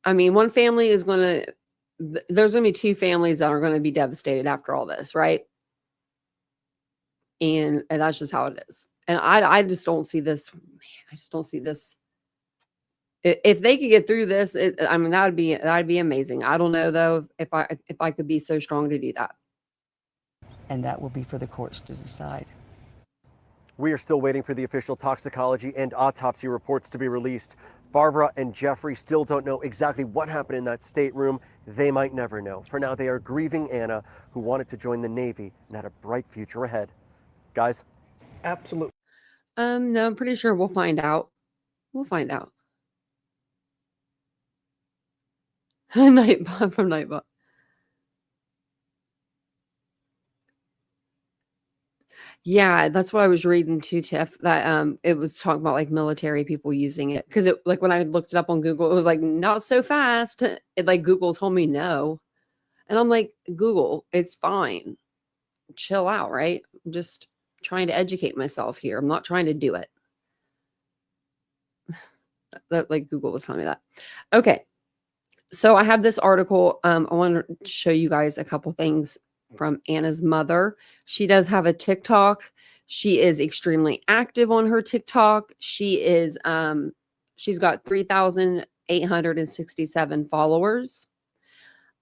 One family is there's going to be two families that are going to be devastated after all this, right? And that's just how it is. And I just don't see this. Man, I just don't see this. If they could get through this, I mean, that'd be amazing. I don't know though if I could be so strong to do that. And that will be for the courts to decide. We are still waiting for the official toxicology and autopsy reports to be released. Barbara and Jeffrey still don't know exactly what happened in that stateroom. They might never know. For now, they are grieving Anna, who wanted to join the Navy and had a bright future ahead. Guys? Absolutely. No, I'm pretty sure we'll find out. We'll find out. Nightbot from Nightbot. Yeah, that's what I was reading too, Tiff, that it was talking about like military people using it. Because it, like, when I looked it up on Google, it was like, not so fast. It, like, Google told me no. And I'm like, Google, it's fine. Chill out, right? I'm just trying to educate myself here. I'm not trying to do it. That, like, Google was telling me that. Okay. So I have this article. I want to show you guys a couple things from Anna's mother. She does have a TikTok. She is extremely active on her TikTok. She is she's got 3,867 followers,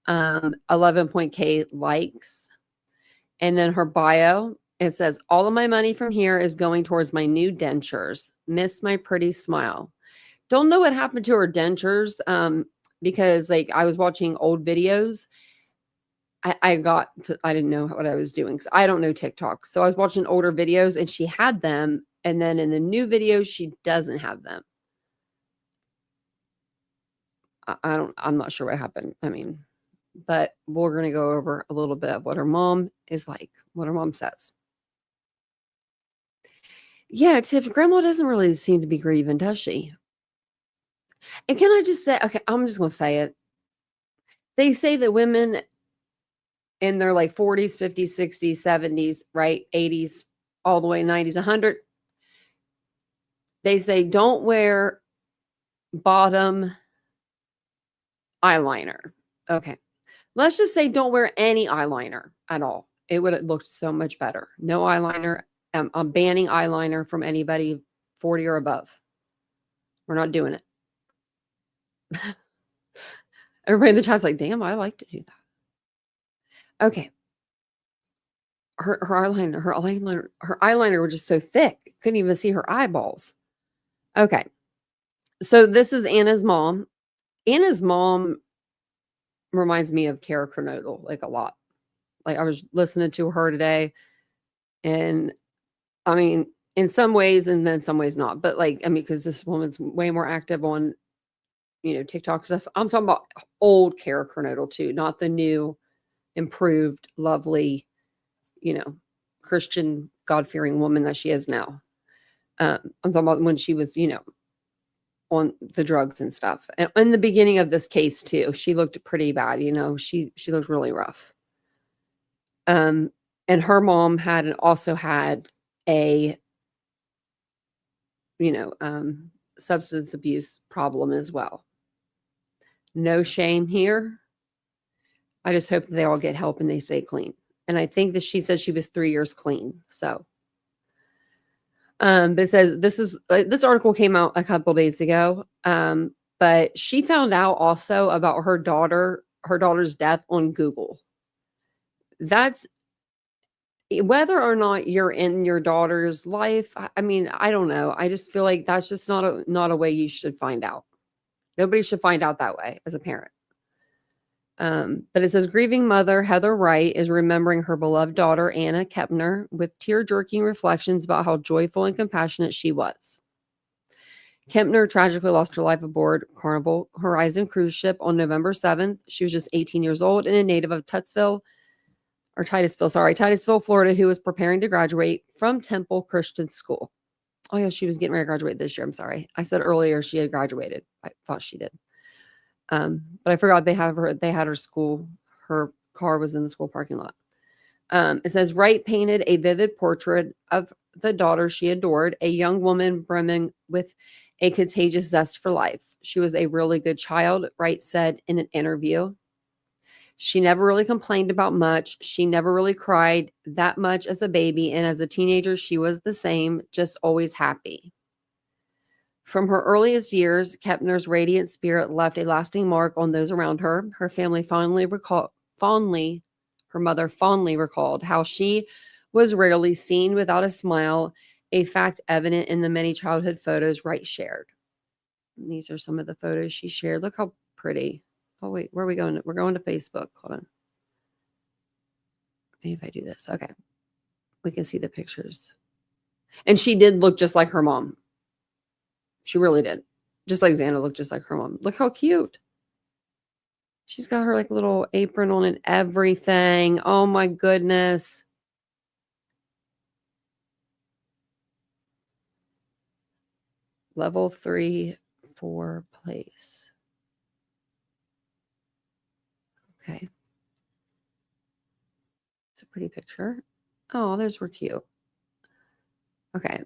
11.k likes. And then her bio, it says, all of my money from here is going towards my new dentures. Miss my pretty smile. Don't know what happened to her dentures, because like I was watching old videos. I didn't know what I was doing because I don't know TikTok. So I was watching older videos and she had them. And then in the new videos, she doesn't have them. I'm not sure what happened. I mean, but we're going to go over a little bit of what her mom is like, what her mom says. Yeah, Tiff, grandma doesn't really seem to be grieving, does she? And can I just say, okay, I'm just going to say it. They say that women in their like 40s, 50s, 60s, 70s, right? 80s, all the way 90s, 100. They say don't wear bottom eyeliner. Okay. Let's just say don't wear any eyeliner at all. It would have looked so much better. No eyeliner. I'm banning eyeliner from anybody 40 or above. We're not doing it. Everybody in the chat's like, damn, I like to do that. Okay. Her eyeliner was just so thick. Couldn't even see her eyeballs. Okay. So this is Anna's mom. Anna's mom reminds me of Kara Kernodle, like, a lot. Like, I was listening to her today, and I mean, in some ways, and then some ways not. But like, I mean, because this woman's way more active on, TikTok stuff. I'm talking about old Kara Kernodle too, not the new, improved, lovely, Christian, God-fearing woman that she is now. I'm talking about when she was, on the drugs and stuff. And in the beginning of this case too, she looked pretty bad. She looked really rough. And her mom also had a, substance abuse problem as well. No shame here. I just hope that they all get help and they stay clean. And I think that she said she was 3 years clean. So, but it says this article came out a couple days ago. But she found out also about her daughter's death on Google. That's whether or not you're in your daughter's life. I mean, I don't know. I just feel like that's just not a way you should find out. Nobody should find out that way as a parent. But it says grieving mother Heather Wright is remembering her beloved daughter Anna Kepner with tear-jerking reflections about how joyful and compassionate she was. Kepner tragically lost her life aboard Carnival Horizon cruise ship on November 7th. She was just 18 years old and a native of Titusville, Florida, who was preparing to graduate from Temple Christian School. Oh yeah, she was getting ready to graduate this year. I'm sorry. I said earlier she had graduated. I thought she did. But I forgot they had her school. Her car was in the school parking lot. It says Wright painted a vivid portrait of the daughter she adored, a young woman brimming with a contagious zest for life. She was a really good child, Wright said in an interview. She never really complained about much. She never really cried that much as a baby, and as a teenager, she was the same, just always happy. From her earliest years, Kepner's radiant spirit left a lasting mark on those around her. Her family her mother fondly recalled how she was rarely seen without a smile, a fact evident in the many childhood photos Wright shared. And these are some of the photos she shared. Look how pretty. Oh, wait, where are we going? We're going to Facebook. Hold on. Maybe if I do this. Okay. We can see the pictures. And she did look just like her mom. She really did. Just like Xana looked just like her mom. Look how cute. She's got her like little apron on and everything. Oh my goodness. Level 3, 4 place. Okay. It's a pretty picture. Oh, those were cute. Okay.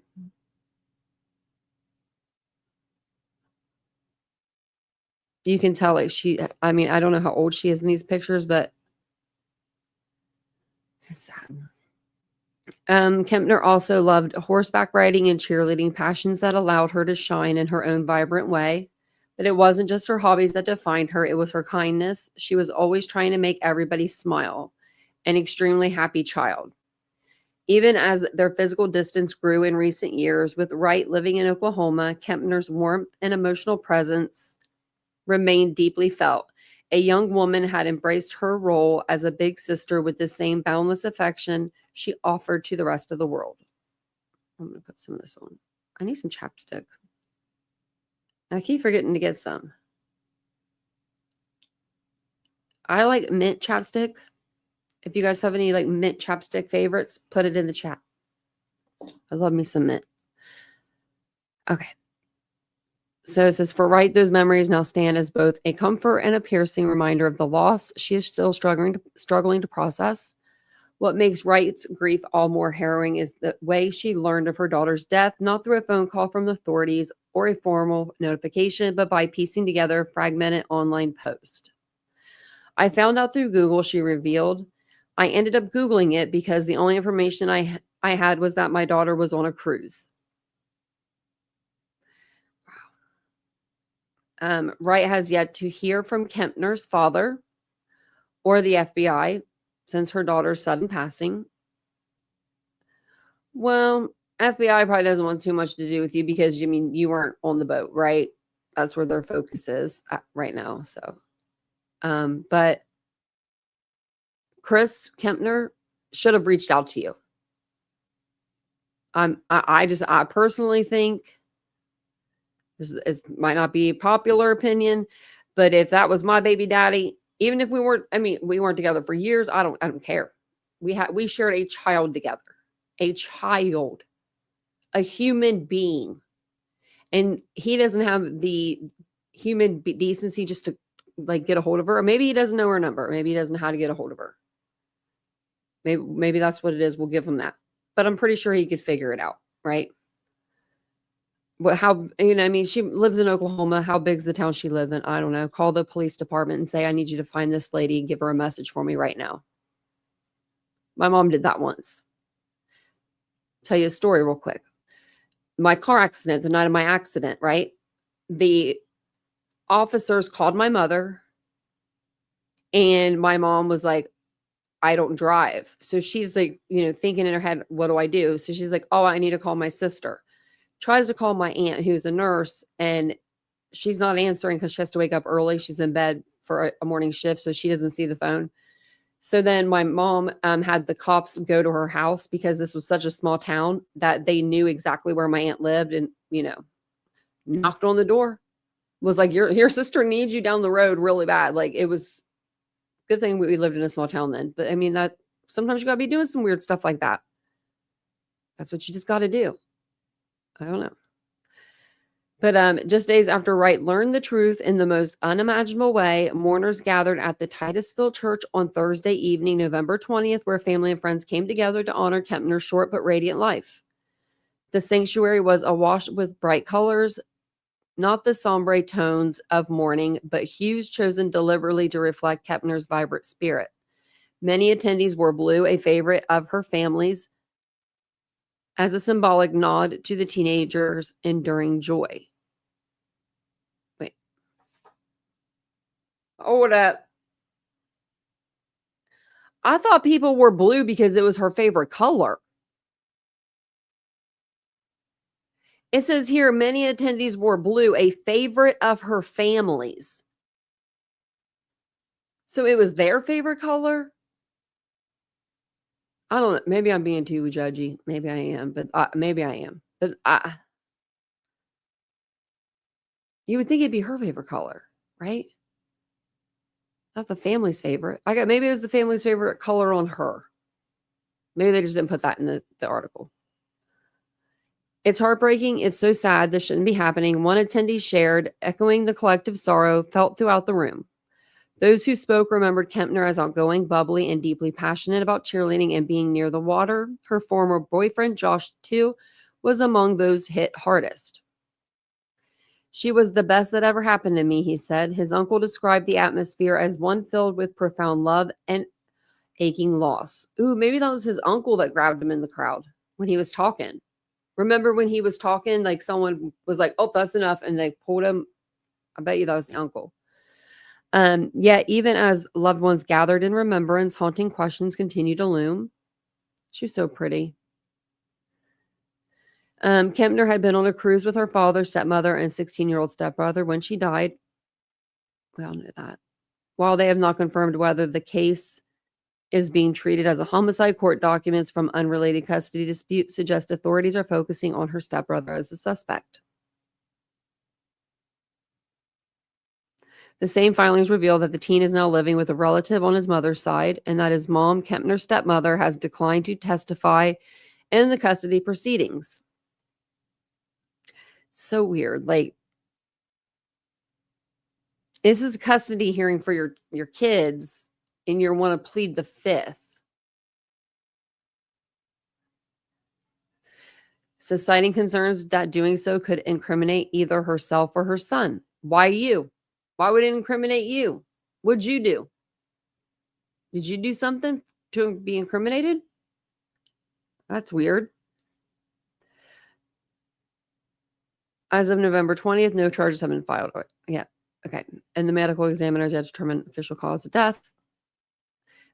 You can tell like I mean, I don't know how old she is in these pictures, but it's sad. Kepner also loved horseback riding and cheerleading, passions that allowed her to shine in her own vibrant way. But it wasn't just her hobbies that defined her, it was her kindness. She was always trying to make everybody smile, an extremely happy child. Even as their physical distance grew in recent years, with Wright living in Oklahoma, Kepner's warmth and emotional presence remained deeply felt. A young woman had embraced her role as a big sister with the same boundless affection she offered to the rest of the world. I'm going to put some of this on. I need some chapstick. I keep forgetting to get some. I like mint chapstick. If you guys have any like mint chapstick favorites, put it in the chat. I love me some mint. Okay. So it says, for Wright, those memories now stand as both a comfort and a piercing reminder of the loss she is still struggling to process. What makes Wright's grief all more harrowing is the way she learned of her daughter's death, not through a phone call from the authorities or a formal notification, but by piecing together a fragmented online post. I found out through Google, she revealed. I ended up Googling it because the only information I had was that my daughter was on a cruise. Wright has yet to hear from Kepner's father or the FBI since her daughter's sudden passing. Well, FBI probably doesn't want too much to do with you because, I mean, you weren't on the boat, right? That's where their focus is right now. So, but Chris Kepner should have reached out to you. I personally think this might not be a popular opinion, but if that was my baby daddy, even if we weren't together for years, I don't care. We shared a child together, a human being, and he doesn't have the human decency just to like get a hold of her. Or maybe he doesn't know her number. Maybe he doesn't know how to get a hold of her. Maybe that's what it is. We'll give him that. But I'm pretty sure he could figure it out, right? How, she lives in Oklahoma. How big's the town she lives in? I don't know. Call the police department and say, I need you to find this lady and give her a message for me right now. My mom did that once. Tell you a story real quick. My car accident, the night of my accident, right? The officers called my mother and my mom was like, I don't drive. So she's like, thinking in her head, what do I do? So she's like, oh, I need to call my sister. Tries to call my aunt who's a nurse and she's not answering because she has to wake up early. She's in bed for a morning shift, so she doesn't see the phone. So then my mom had the cops go to her house because this was such a small town that they knew exactly where my aunt lived and, knocked on the door. Was like, your sister needs you down the road really bad. Like it was good thing we lived in a small town then. But I mean, that sometimes you gotta be doing some weird stuff like that. That's what you just got to do. I don't know. But just days after Wright learned the truth in the most unimaginable way, mourners gathered at the Titusville Church on Thursday evening, November 20th, where family and friends came together to honor Kepner's short but radiant life. The sanctuary was awash with bright colors, not the sombre tones of mourning, but hues chosen deliberately to reflect Kepner's vibrant spirit. Many attendees wore blue, a favorite of her family's, as a symbolic nod to the teenagers' enduring joy. Wait. Hold up. I thought people wore blue because it was her favorite color. It says here, many attendees wore blue, a favorite of her family's. So it was their favorite color? I don't know. Maybe I'm being too judgy. Maybe I am, but maybe I am. But you would think it'd be her favorite color, right? Not the family's favorite. Maybe it was the family's favorite color on her. Maybe they just didn't put that in the article. It's heartbreaking. It's so sad. This shouldn't be happening. One attendee shared, echoing the collective sorrow felt throughout the room. Those who spoke remembered Kepner as outgoing, bubbly, and deeply passionate about cheerleading and being near the water. Her former boyfriend, Josh, too, was among those hit hardest. She was the best that ever happened to me, he said. His uncle described the atmosphere as one filled with profound love and aching loss. Ooh, maybe that was his uncle that grabbed him in the crowd when he was talking. Remember when he was talking, like someone was like, oh, that's enough. And they pulled him. I bet you that was the uncle. Yet, even as loved ones gathered in remembrance, haunting questions continued to loom. She was so pretty. Kepner had been on a cruise with her father, stepmother, and 16-year-old stepbrother when she died. We all know that. While they have not confirmed whether the case is being treated as a homicide, court documents from unrelated custody disputes suggest authorities are focusing on her stepbrother as a suspect. The same filings reveal that the teen is now living with a relative on his mother's side and that his mom, Kepner's stepmother, has declined to testify in the custody proceedings. So weird. Like, this is a custody hearing for your kids, and you want to plead the fifth. So citing concerns that doing so could incriminate either herself or her son. Why you? Why would it incriminate you? What'd you do? Did you do something to be incriminated? That's weird. As of November 20th, no charges have been filed yet. Okay. And the medical examiners have determined official cause of death.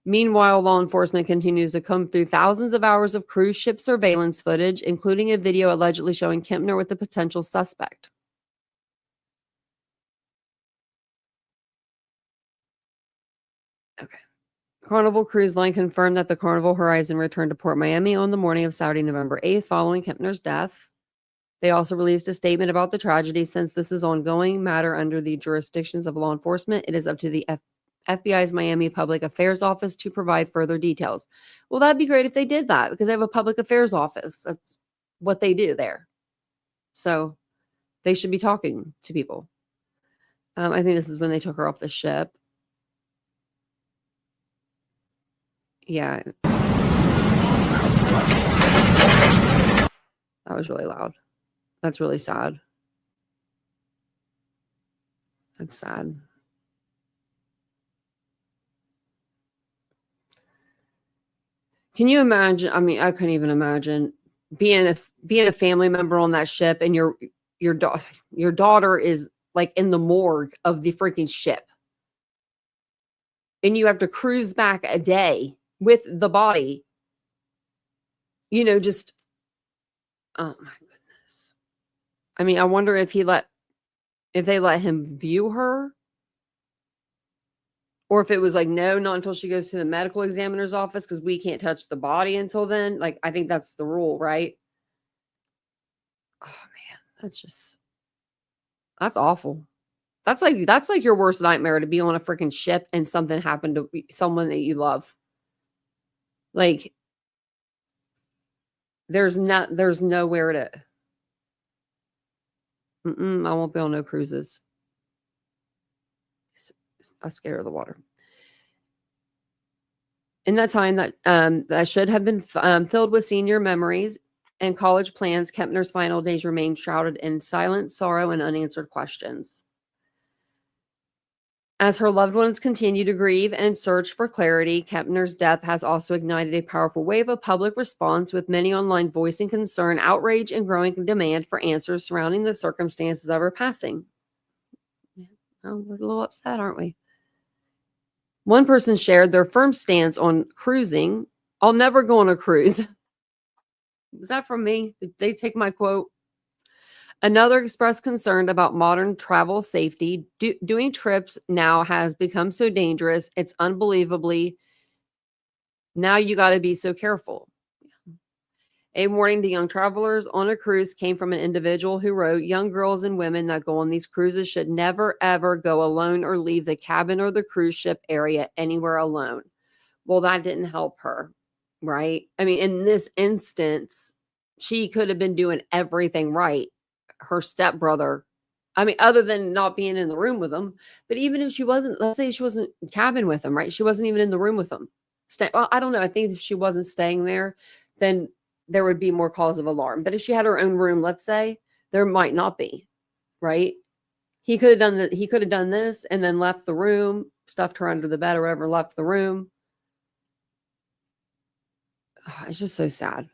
Meanwhile, law enforcement continues to comb through thousands of hours of cruise ship surveillance footage, including a video allegedly showing Kepner with a potential suspect. Okay. Carnival Cruise Line confirmed that the Carnival Horizon returned to Port Miami on the morning of Saturday, November 8th, following Kepner's death. They also released a statement about the tragedy. Since this is ongoing matter under the jurisdictions of law enforcement, it is up to the FBI's Miami Public Affairs Office to provide further details. Well, that'd be great if they did that because they have a public affairs office. That's what they do there. So they should be talking to people. I think this is when they took her off the ship. Yeah. That was really loud. That's really sad. That's sad. Can you imagine? I mean, I couldn't even imagine being a family member on that ship, and your daughter is like in the morgue of the freaking ship, and you have to cruise back a day with the body. You know, just oh my goodness. I mean, I wonder if they let him view her. Or if it was like, no, not until she goes to the medical examiner's office because we can't touch the body until then. Like, I think that's the rule, right? Oh, man, that's awful. That's like your worst nightmare, to be on a freaking ship and something happened to someone that you love. Like, there's nowhere to. I won't be on no cruises. I'm scared of the water. In that time, that should have been filled with senior memories and college plans, Kepner's final days remained shrouded in silence, sorrow, and unanswered questions. As her loved ones continue to grieve and search for clarity, Kepner's death has also ignited a powerful wave of public response, with many online voicing concern, outrage, and growing demand for answers surrounding the circumstances of her passing. Well, we're a little upset, aren't we? One person shared their firm stance on cruising. I'll never go on a cruise. Was that from me? Did they take my quote? Another expressed concern about modern travel safety. Doing trips now has become so dangerous. It's unbelievably. Now you got to be so careful. A warning to young travelers on a cruise came from an individual who wrote, young girls and women that go on these cruises should never, ever go alone or leave the cabin or the cruise ship area anywhere alone. Well, that didn't help her, right? I mean, in this instance, she could have been doing everything right. Her stepbrother, I mean, other than not being in the room with him, but even if she wasn't, let's say she wasn't cabin with him, right? She wasn't even in the room with him. Well, I don't know. I think if she wasn't staying there, then there would be more cause of alarm. But if she had her own room, let's say, there might not be, right? He could have done that. He could have done this and then left the room, stuffed her under the bed or whatever, left the room. Oh, it's just so sad.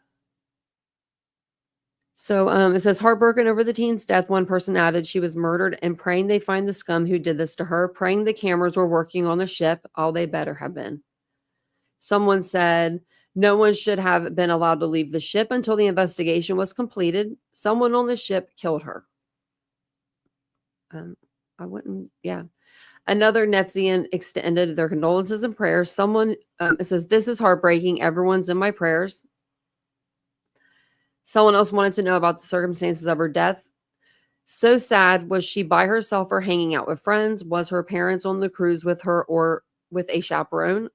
So it says, heartbroken over the teen's death, one person added she was murdered and praying they find the scum who did this to her, praying the cameras were working on the ship. Oh, they better have been. Someone said, no one should have been allowed to leave the ship until the investigation was completed. Someone on the ship killed her. I wouldn't, yeah. Another Netzian extended their condolences and prayers. Someone, it says, this is heartbreaking. Everyone's in my prayers. Someone else wanted to know about the circumstances of her death. So sad. Was she by herself or hanging out with friends? Was her parents on the cruise with her or with a chaperone?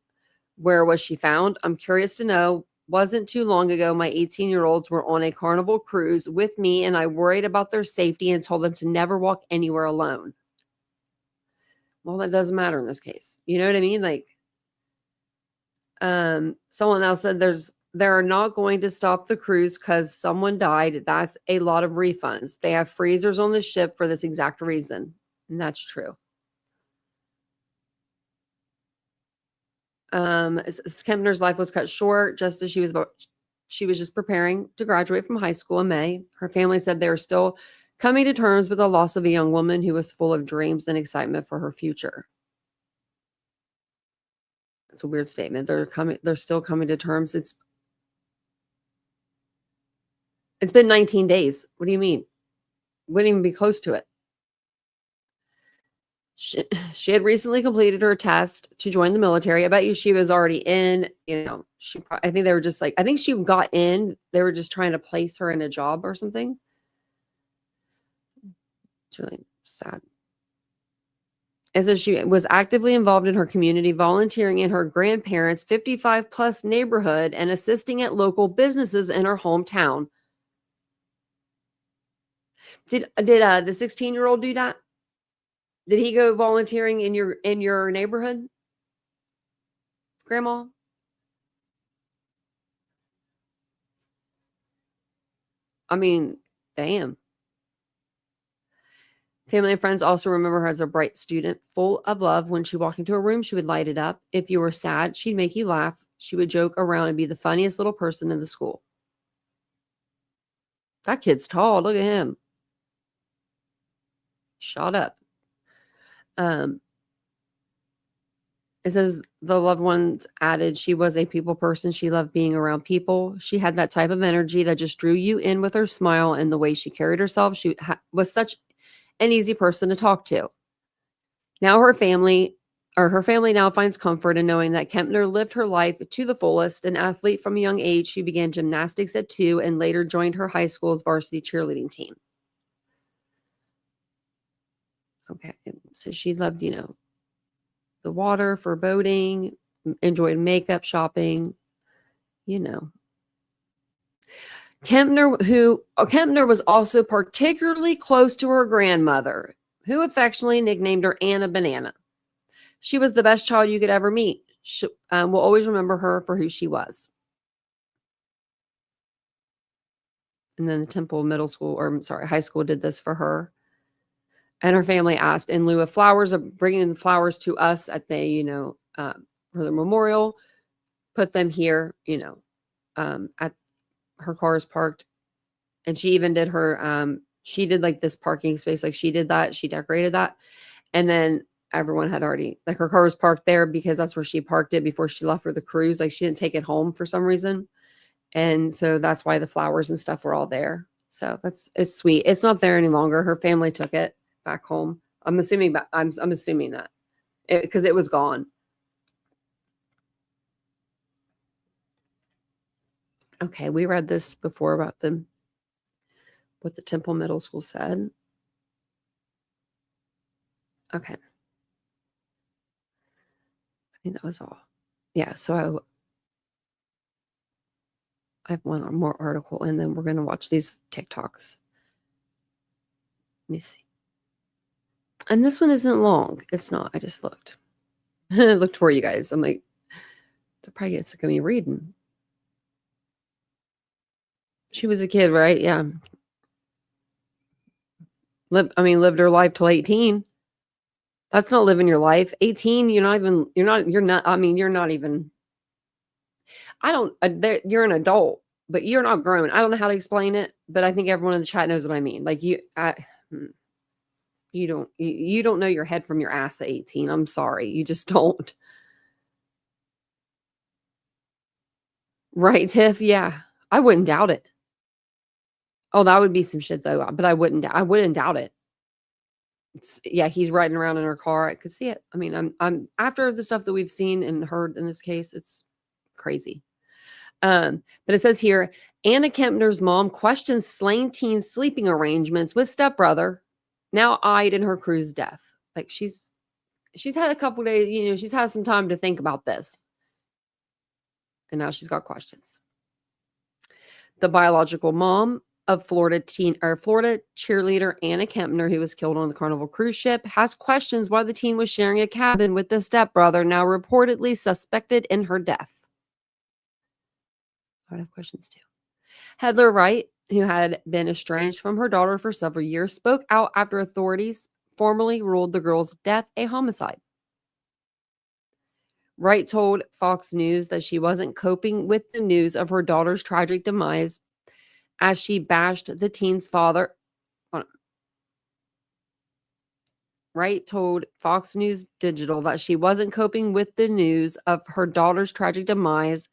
Where was she found? I'm curious to know. Wasn't too long ago, my 18-year-olds were on a Carnival cruise with me, and I worried about their safety and told them to never walk anywhere alone. Well, that doesn't matter in this case. You know what I mean? Like, someone else said they're not going to stop the cruise because someone died. That's a lot of refunds. They have freezers on the ship for this exact reason. And that's true. Kepner's life was cut short just as she was just preparing to graduate from high school in May. Her family said they were still coming to terms with the loss of a young woman who was full of dreams and excitement for her future. It's a weird statement. They're still coming to terms. It's been 19 days. What do you mean? Wouldn't even be close to it. She had recently completed her test to join the military. I bet you she was already in, I think they were just like, I think she got in. They were just trying to place her in a job or something. It's really sad. And so she was actively involved in her community, volunteering in her grandparents' 55 plus neighborhood and assisting at local businesses in her hometown. Did the 16-year-old do that? Did he go volunteering in your neighborhood, Grandma? I mean, damn. Family and friends also remember her as a bright student, full of love. When she walked into a room, she would light it up. If you were sad, she'd make you laugh. She would joke around and be the funniest little person in the school. That kid's tall. Look at him. Shot up. It says the loved ones added she was a people person. She loved being around people. She had that type of energy that just drew you in with her smile and the way she carried herself. She was such an easy person to talk to. Now her family now finds comfort in knowing that Kepner lived her life to the fullest. An athlete from a young age, she began gymnastics at 2 and later joined her high school's varsity cheerleading team. Okay, so she loved, the water for boating, enjoyed makeup, shopping, Kepner was also particularly close to her grandmother, who affectionately nicknamed her Anna Banana. She was the best child you could ever meet. We'll always remember her for who she was. And then the Temple Middle School, or I'm sorry, high school did this for her. And her family asked, in lieu of flowers, of bringing the flowers to us at the, for the memorial, put them here, at her car is parked. And she even did she did like this parking space. Like she did that. She decorated that. And then everyone had already, like her car was parked there because that's where she parked it before she left for the cruise. Like she didn't take it home for some reason. And so that's why the flowers and stuff were all there. So it's sweet. It's not there any longer. Her family took it back home. I'm assuming I'm assuming that because it was gone. Okay, we read this before about what the Temple Middle School said. Okay. I think that was all. Yeah, so I have one more article, and then we're going to watch these TikToks. Let me see. And this one isn't long. It's not. I just looked. I looked for you guys. I'm like, they're probably get sick of me reading. She was a kid, right? Yeah. Lived her life till 18. That's not living your life. 18, you're not even, you're not even, you're an adult, but you're not grown. I don't know how to explain it, but I think everyone in the chat knows what I mean. Like you don't know your head from your ass at 18. I'm sorry. You just don't. Right, Tiff? Yeah. I wouldn't doubt it. Oh, that would be some shit though, but I wouldn't doubt it. Yeah, he's riding around in her car. I could see it. I mean, I'm after the stuff that we've seen and heard in this case, it's crazy. But it says here, Anna Kepner's mom questions slain teen sleeping arrangements with stepbrother, now eyed in her crew's death. Like she's had a couple days, she's had some time to think about this. And now she's got questions. The biological mom of Florida cheerleader Anna Kepner, who was killed on the Carnival cruise ship, has questions why the teen was sharing a cabin with the stepbrother, now reportedly suspected in her death. I have questions too. Heather Wright, who had been estranged from her daughter for several years, spoke out after authorities formally ruled the girl's death a homicide. Wright told Fox News that she wasn't coping with the news of her daughter's tragic demise as she bashed the teen's father. Wright told Fox News Digital that she wasn't coping with the news of her daughter's tragic demise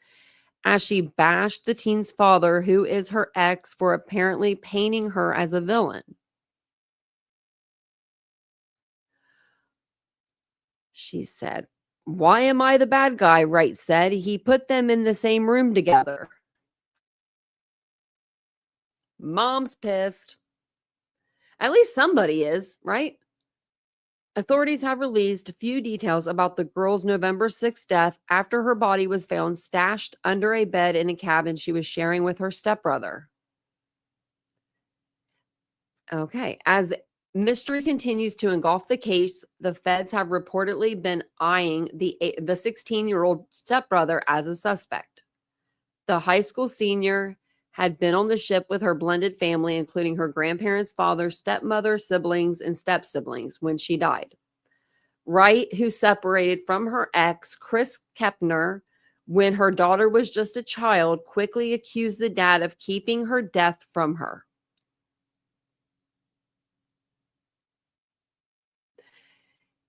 as she bashed the teen's father, who is her ex, for apparently painting her as a villain. She said, "Why am I the bad guy?" Wright said. "He put them in the same room together." Mom's pissed. At least somebody is, right? Authorities have released a few details about the girl's November 6th death after her body was found stashed under a bed in a cabin she was sharing with her stepbrother. Okay. As mystery continues to engulf the case, the feds have reportedly been eyeing the 16-year-old stepbrother as a suspect. The high school senior had been on the ship with her blended family, including her grandparents' father, stepmother, siblings, and step-siblings, when she died. Wright, who separated from her ex, Chris Kepner, when her daughter was just a child, quickly accused the dad of keeping her death from her.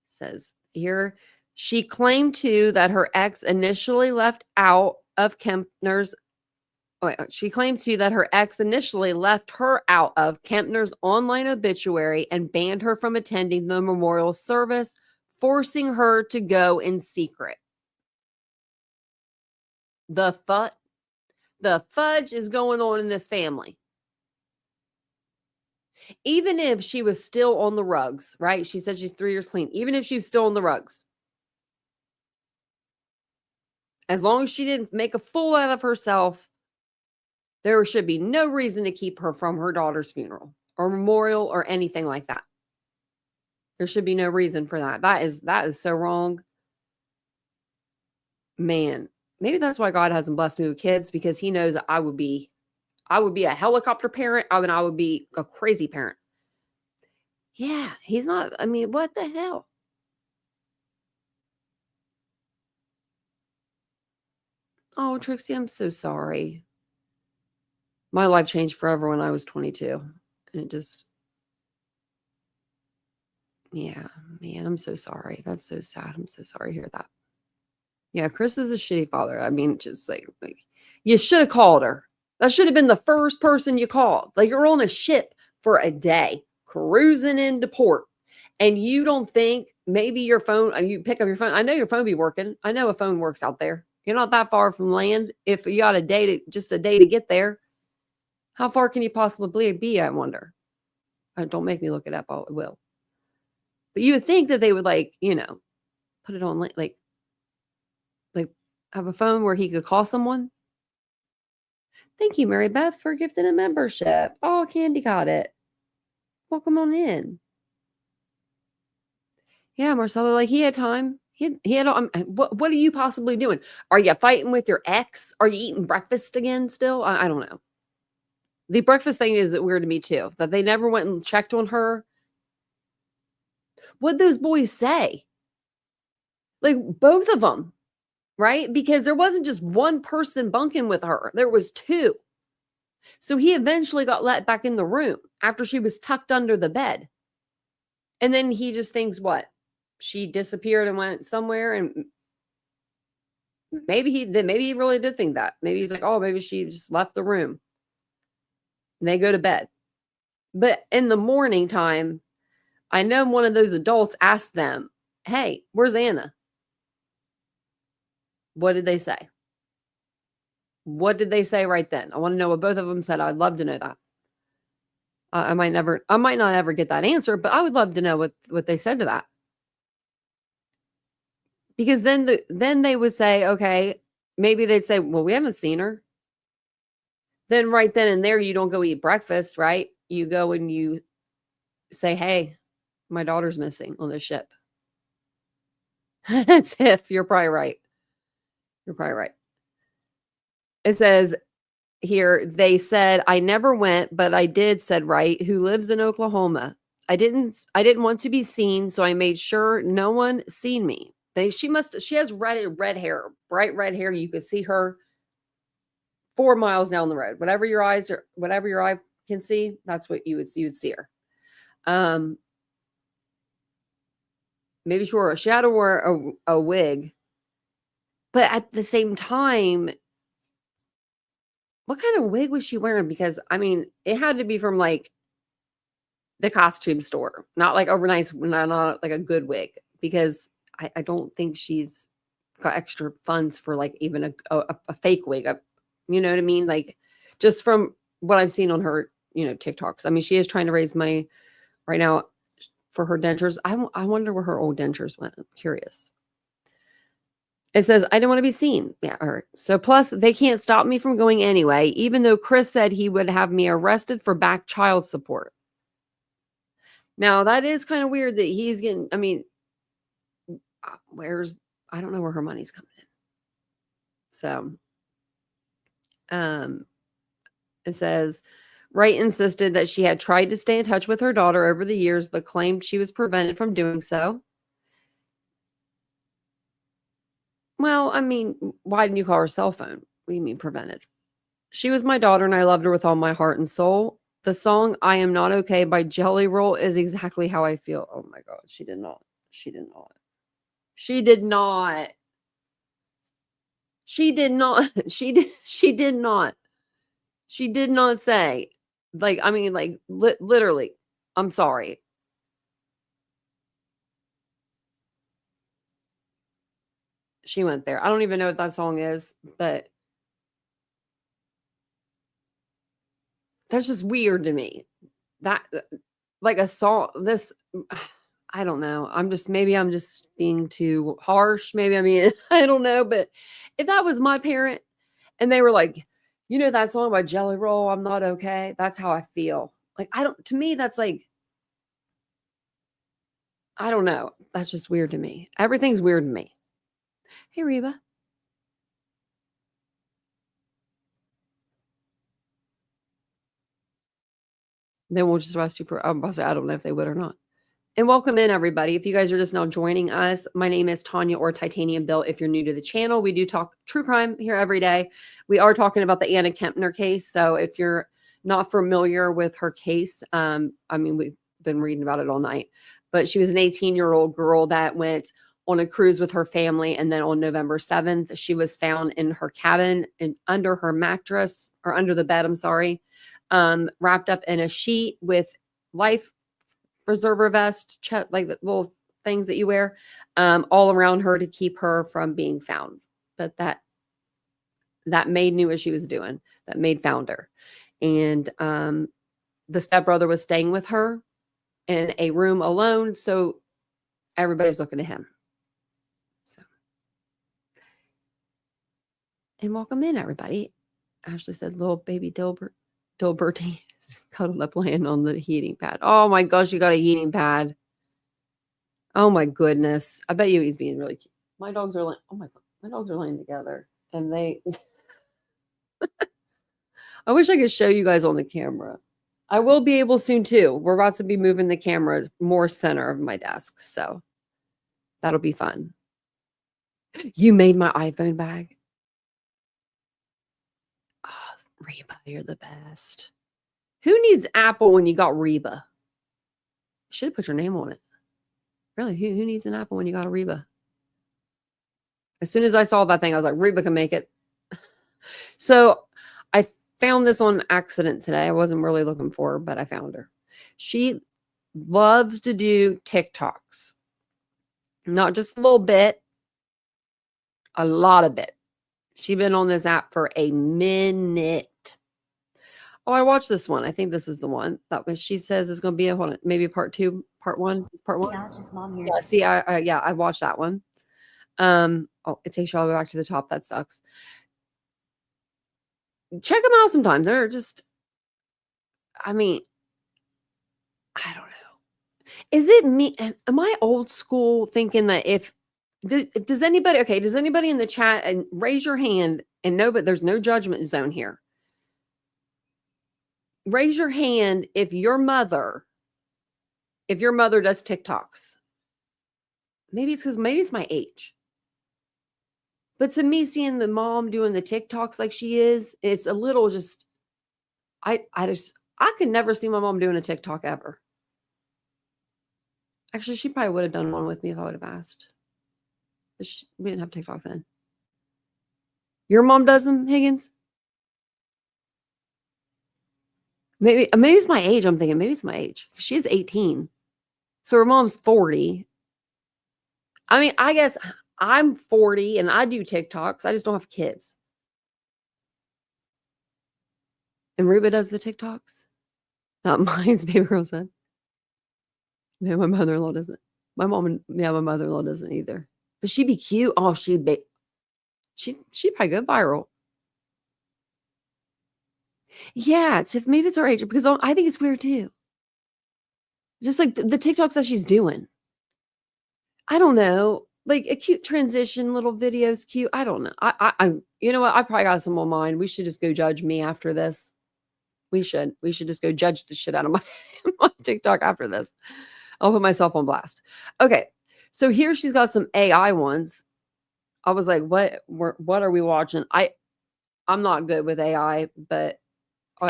Says here, she claimed too that her ex initially left out of Kepner's online obituary and banned her from attending the memorial service, forcing her to go in secret. The fudge is going on in this family. Even if she was still on the rugs, right? She said she's 3 years clean. Even if she's still on the rugs. As long as she didn't make a fool out of herself, there should be no reason to keep her from her daughter's funeral or memorial or anything like that. There should be no reason for that. That is so wrong. Man, maybe that's why God hasn't blessed me with kids, because he knows I I would be a helicopter parent. I would be a crazy parent. Yeah, he's not. I mean, what the hell? Oh, Trixie, I'm so sorry. My life changed forever when I was 22. And it just, yeah, man, I'm so sorry. That's so sad. I'm so sorry to hear that. Yeah, Chris is a shitty father. I mean, just like you should have called her. That should have been the first person you called. Like, you're on a ship for a day, cruising into port, and you don't think maybe your phone, you pick up your phone. I know your phone be working. I know a phone works out there. You're not that far from land. If you got just a day to get there, how far can you possibly be, I wonder? Don't make me look it up. I will. But you would think that they would, like, put it on, like have a phone where he could call someone. Thank you, Mary Beth, for gifting a membership. Oh, Candy got it. Welcome on in. Yeah, Marcella, like, he had time. He had. What are you possibly doing? Are you fighting with your ex? Are you eating breakfast again still? I don't know. The breakfast thing is weird to me too. That they never went and checked on her. What'd those boys say? Like, both of them, right? Because there wasn't just one person bunking with her. There was two. So he eventually got let back in the room after she was tucked under the bed. And then he just thinks, what? She disappeared and went somewhere, and maybe he really did think that. Maybe he's like, oh, maybe she just left the room. And they go to bed. But in the morning time, I know one of those adults asked them, hey, where's Anna? What did they say? What did they say right then? I want to know what both of them said. I'd love to know that. I might not ever get that answer, but I would love to know what they said to that. Because then they would say, okay, maybe they'd say, well, we haven't seen her. Then right then and there, you don't go eat breakfast, right? You go and you say, hey, my daughter's missing on the ship. Tiff, you're probably right. You're probably right. It says here, they said, I never went, but I did, said Wright, who lives in Oklahoma. I didn't want to be seen, so I made sure no one seen me. She has red hair, bright red hair. You could see her 4 miles down the road. Whatever your eye can see, that's what you would see her. Maybe she had to wear a wig, but at the same time, what kind of wig was she wearing? Because I mean, it had to be from like the costume store, not like not like a good wig, because I don't think she's got extra funds for like even a fake wig. You know what I mean? Like, just from what I've seen on her, TikToks. I mean, she is trying to raise money right now for her dentures. I wonder where her old dentures went. I'm curious. It says, I didn't want to be seen. Yeah, all right. So plus, they can't stop me from going anyway, even though Chris said he would have me arrested for back child support. Now, that is kind of weird that he's getting, I mean, I don't know where her money's coming in. So, it says, Wright insisted that she had tried to stay in touch with her daughter over the years, but claimed she was prevented from doing so. Well, I mean, why didn't you call her cell phone? What do you mean prevented? She was my daughter and I loved her with all my heart and soul. The song I Am Not Okay by Jelly Roll is exactly how I feel. Oh my God. She did not. She did not. She did not. She did not. She did not. She did not say, like, I mean, like, literally, I'm sorry. She went there. I don't even know what that song is, but that's just weird to me. That, like, a song, I don't know. Maybe I'm just being too harsh. Maybe, I mean, I don't know. But if that was my parent and they were like, that song by Jelly Roll, I'm Not Okay. That's how I feel. Like, to me, that's like, I don't know. That's just weird to me. Everything's weird to me. Hey, Reba. They won't just arrest you for, I'm about to say, I don't know if they would or not. And welcome in, everybody. If you guys are just now joining us, my name is Tanya, or Titanium Bill. If you're new to the channel, we do talk true crime here every day. We are talking about the Anna Kepner case. So if you're not familiar with her case, I mean, we've been reading about it all night, but she was an 18-year-old girl that went on a cruise with her family. And then on November 7th, she was found in her cabin and under her mattress, or under the bed, I'm sorry, wrapped up in a sheet with life preserver vest, like the little things that you wear, all around her to keep her from being found. But that maid knew what she was doing. That maid found her. And the stepbrother was staying with her in a room alone. So everybody's looking to him. So, and welcome in, everybody. Ashley said, little baby Dilberty cuddled up laying on the heating pad. Oh my gosh, you got a heating pad. Oh my goodness. I bet you he's being really cute. My dogs are like, oh my God, my dogs are laying together. And they, I wish I could show you guys on the camera. I will be able soon too. We're about to be moving the camera more center of my desk. So that'll be fun. You made my iPhone bag. Oh, Reba, you're the best. Who needs Apple when you got Reba? Should have put your name on it. Really, who needs an Apple when you got a Reba? As soon as I saw that thing, I was like, Reba can make it. So I found this on accident today. I wasn't really looking for her, but I found her. She loves to do TikToks. Not just a little bit, a lot of it. She's been on this app for a minute. Oh, I watched this one. I think this is the one that was, she says is going to be a, maybe part 2, part 1. It's part 1. Yeah, just mom here. Yeah, see, I watched that one. Oh, it takes you all the way back to the top. That sucks. Check them out sometime. They're just, I mean, I don't know. Is it me? Am I old school thinking that if, does anybody in the chat, and raise your hand, and no, but there's no judgment zone here. Raise your hand if your mother does TikToks. Maybe it's my age. But to me, seeing the mom doing the TikToks like she is, it's a little just, I could never see my mom doing a TikTok ever. Actually, she probably would have done one with me if I would have asked. But we didn't have TikTok then. Your mom does them, Higgins? Maybe it's my age. I'm thinking maybe it's my age. She's 18. So her mom's 40. I mean, I guess I'm 40 and I do TikToks. I just don't have kids. And Ruba does the TikToks. Not mine's, baby girl said. No, my mother-in-law doesn't. My mother-in-law doesn't either. But she'd be cute. Oh, she'd probably go viral. Yeah, maybe it's her age, because I think it's weird too. Just like the TikToks that she's doing. I don't know, like a cute transition, little videos, cute. I don't know. I you know what? I probably got some on mine. We should just go judge me after this. We should just go judge the shit out of my TikTok after this. I'll put myself on blast. Okay, so here she's got some AI ones. I was like, what are we watching? I'm not good with AI, but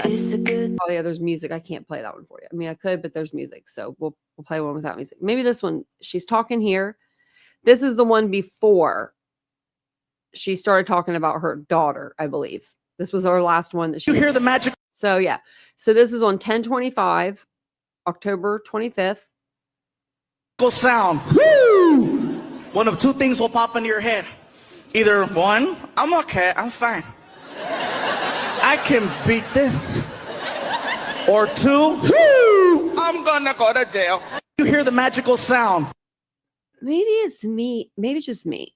there's music. I can't play that one for you. I mean, I could, but there's music. So we'll play one without music. Maybe this one. She's talking here. This is the one before she started talking about her daughter, I believe. This was our last one that she hear the magic. So yeah. So this is on 10/25, October 25th. Sound. Woo! One of two things will pop into your head. Either one, I'm okay, I'm fine, I can beat this. Or two, woo, I'm gonna go to jail. You hear the magical sound. Maybe it's me. Maybe it's just me.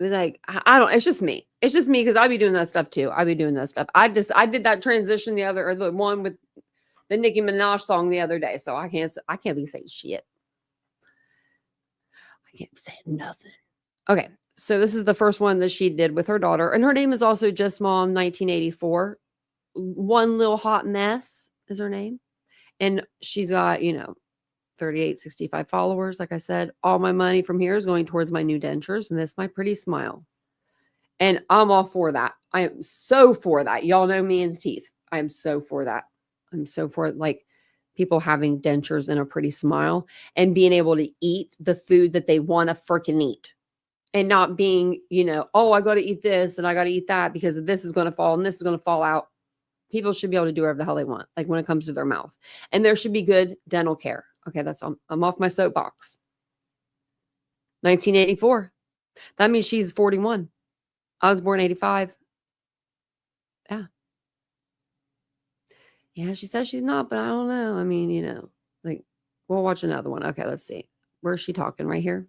Like, I don't, it's just me. It's just me because I be doing that stuff too. I be doing that stuff. I did that transition the one with the Nicki Minaj song the other day. So I can't be saying shit. I can't say nothing. Okay. So this is the first one that she did with her daughter. And her name is also Just Mom 1984. One Little Hot Mess is her name. And she's got, 3865 followers. Like I said, all my money from here is going towards my new dentures. Miss my pretty smile. And I'm all for that. I am so for that. Y'all know me and teeth. I am so for that. I'm so for like people having dentures and a pretty smile and being able to eat the food that they want to freaking eat. And not being, oh, I got to eat this and I got to eat that because this is going to fall and this is going to fall out. People should be able to do whatever the hell they want, like when it comes to their mouth. And there should be good dental care. Okay, I'm off my soapbox. 1984. That means she's 41. I was born 85. Yeah. Yeah, she says she's not, but I don't know. I mean, like we'll watch another one. Okay, let's see. Where's she talking? Right here?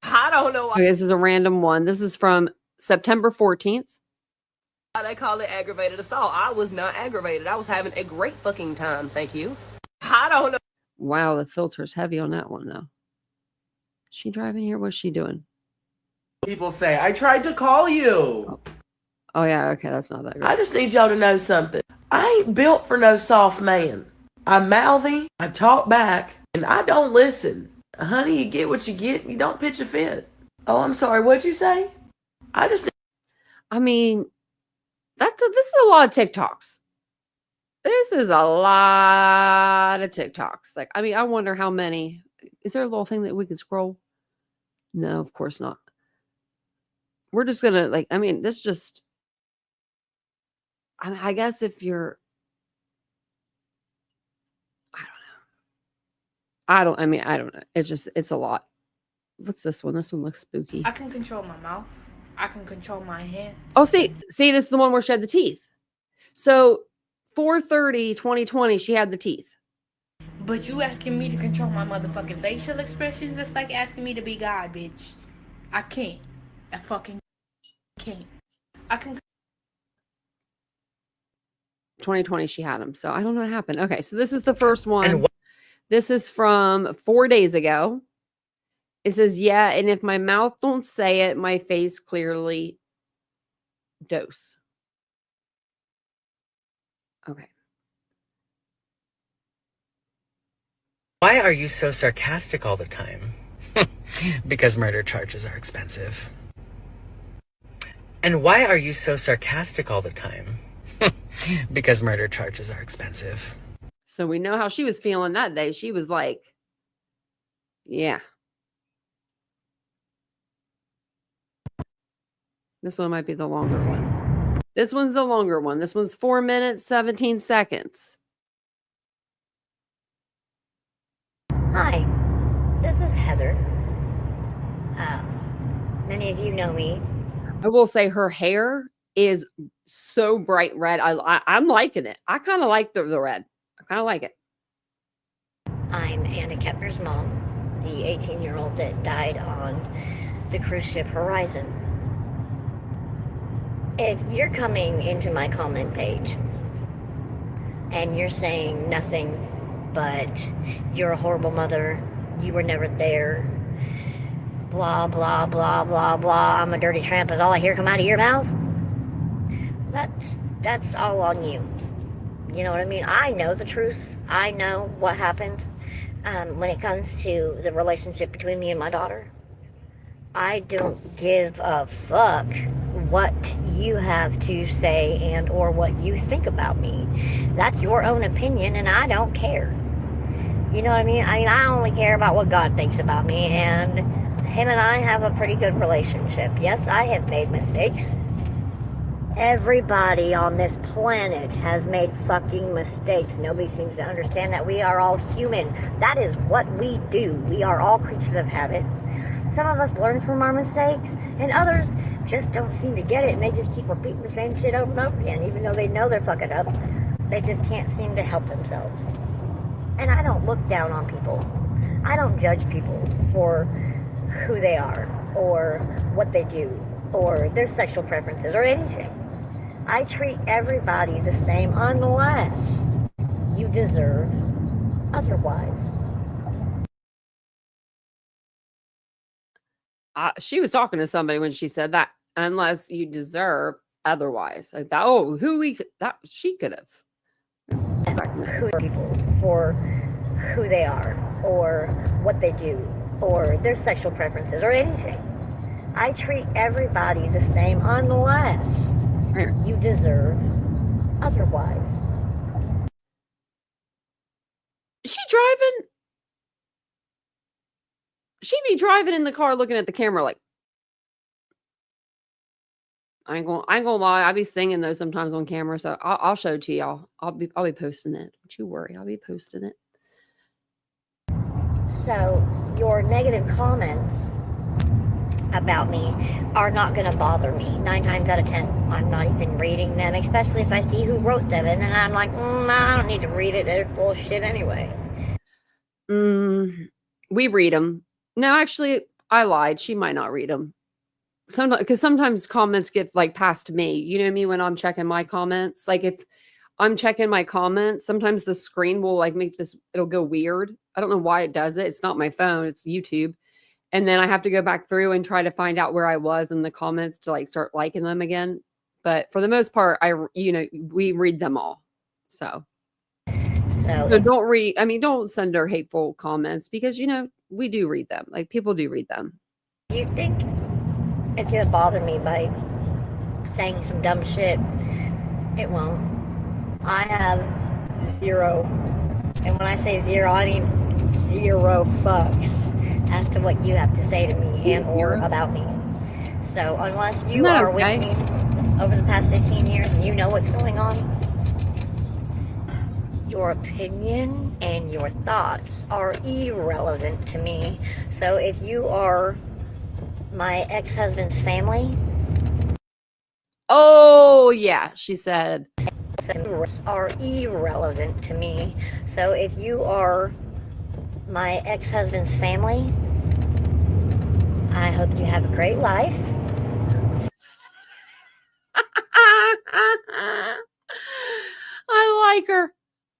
I don't know why Okay, this is a random one. This is from September 14th. they call it aggravated assault. I was not aggravated. I was having a great fucking time. Thank you. I don't know. Wow, the filter's heavy on that one, though. Is she driving here? What's she doing? People say, I tried to call you. Oh, yeah, okay, that's not that good. I just need y'all to know something. I ain't built for no soft man. I'm mouthy, I talk back, and I don't listen. Honey, you get what you get, you don't pitch a fit. Oh, I'm sorry, what'd you say? I mean, this is a lot of TikToks. This is a lot of TikToks. Like, I mean, I wonder how many. Is there a little thing that we can scroll? No, of course not. We're just going to, this just, I guess if you're, I don't know. It's a lot. What's this one? This one looks spooky. I can control my mouth. I can control my hand. Oh, see, this is the one where she had the teeth. So 4/30/2020, she had the teeth. But you asking me to control my motherfucking facial expressions, it's like asking me to be God, bitch. I can't. I fucking can't. I can. 2020, she had them. So I don't know what happened. Okay, so this is the first one. This is from 4 days ago. It says, yeah, and if my mouth don't say it, my face clearly dose. Okay. Why are you so sarcastic all the time? Because murder charges are expensive. And why are you so sarcastic all the time? Because murder charges are expensive. So we know how she was feeling that day. She was like, yeah. This one might be the longer one. This one's the longer one. This one's 4 minutes, 17 seconds. Hi, this is Heather. Many of you know me. I will say her hair is so bright red. I'm liking it. I kind of like the red. I kind of like it. I'm Anna Kepner's mom, the 18-year-old that died on the cruise ship Horizon. If you're coming into my comment page and you're saying nothing but you're a horrible mother, you were never there, blah, blah, blah, blah, blah, I'm a dirty tramp is all I hear come out of your mouth, that's all on you. You know what I mean? I know the truth. I know what happened when it comes to the relationship between me and my daughter. I don't give a fuck what you have to say and or what you think about me. That's your own opinion and I don't care. You know what I mean? I only care about what God thinks about me, and him and I have a pretty good relationship. Yes, I have made mistakes. Everybody on this planet has made fucking mistakes. Nobody seems to understand that we are all human. That is what we do. We are all creatures of habit. Some of us learn from our mistakes, and others just don't seem to get it, and they just keep repeating the same shit over and over again, even though they know they're fucking up. They just can't seem to help themselves. And I don't look down on people. I don't judge people for who they are, or what they do, or their sexual preferences, or anything. I treat everybody the same unless you deserve otherwise. She was talking to somebody when she said that, unless you deserve otherwise. Like that, oh, she could have. Who are people for who they are or what they do or their sexual preferences or anything. I treat everybody the same unless you deserve otherwise. She driving? She be driving in the car looking at the camera like, I ain't gonna lie. I be singing those sometimes on camera, so I'll show it to y'all. I'll be posting it. Don't you worry, I'll be posting it. So your negative comments about me are not going to bother me. 9 times out of 10, I'm not even reading them, especially if I see who wrote them, and then I'm like, I don't need to read it. They're full of shit anyway. We read them. No, actually, I lied. She might not read them. Because sometimes comments get like passed to me. You know what I mean? When I'm checking my comments, like if I'm checking my comments, sometimes the screen will like make this. It'll go weird. I don't know why it does it. It's not my phone. It's YouTube. And then I have to go back through and try to find out where I was in the comments to like start liking them again. But for the most part, we read them all. So don't read. I mean, don't send her hateful comments because, we do read them. Like people do read them. You think it's going to bother me by saying some dumb shit? It won't. I have 0. And when I say 0, I mean 0 fucks as to what you have to say to me and or about me. So unless you are with me over the past 15 years and you know what's going on, your opinion and your thoughts are irrelevant to me. So if you are my ex-husband's family. Oh, yeah, she said. Are irrelevant to me. So if you are my ex-husband's family, I hope you have a great life.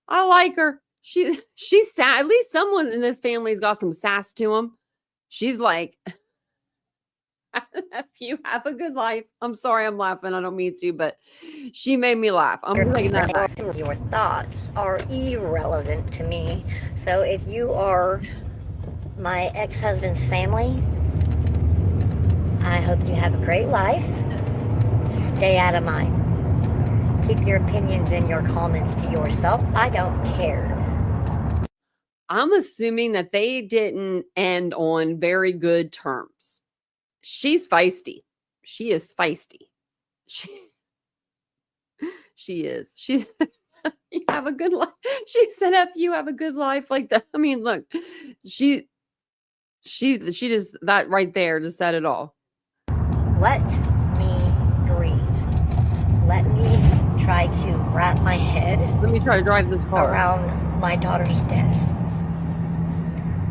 I like her. She's sad. At least someone in this family's got some sass to them. She's like, if you have a good life. I'm sorry I'm laughing. I don't mean to, but she made me laugh. I'm taking that back. Your thoughts are irrelevant to me. So if you are my ex-husband's family, I hope you have a great life. Stay out of mine. Keep your opinions and your comments to yourself. I don't care. I'm assuming that they didn't end on very good terms. She's feisty. She is feisty. She is. She's you have a good life. She said, "F you have a good life." Like that. I mean, look, she just that right there just said it all. Let me breathe. Let me try to wrap my head. Let me try to drive this car around my daughter's death.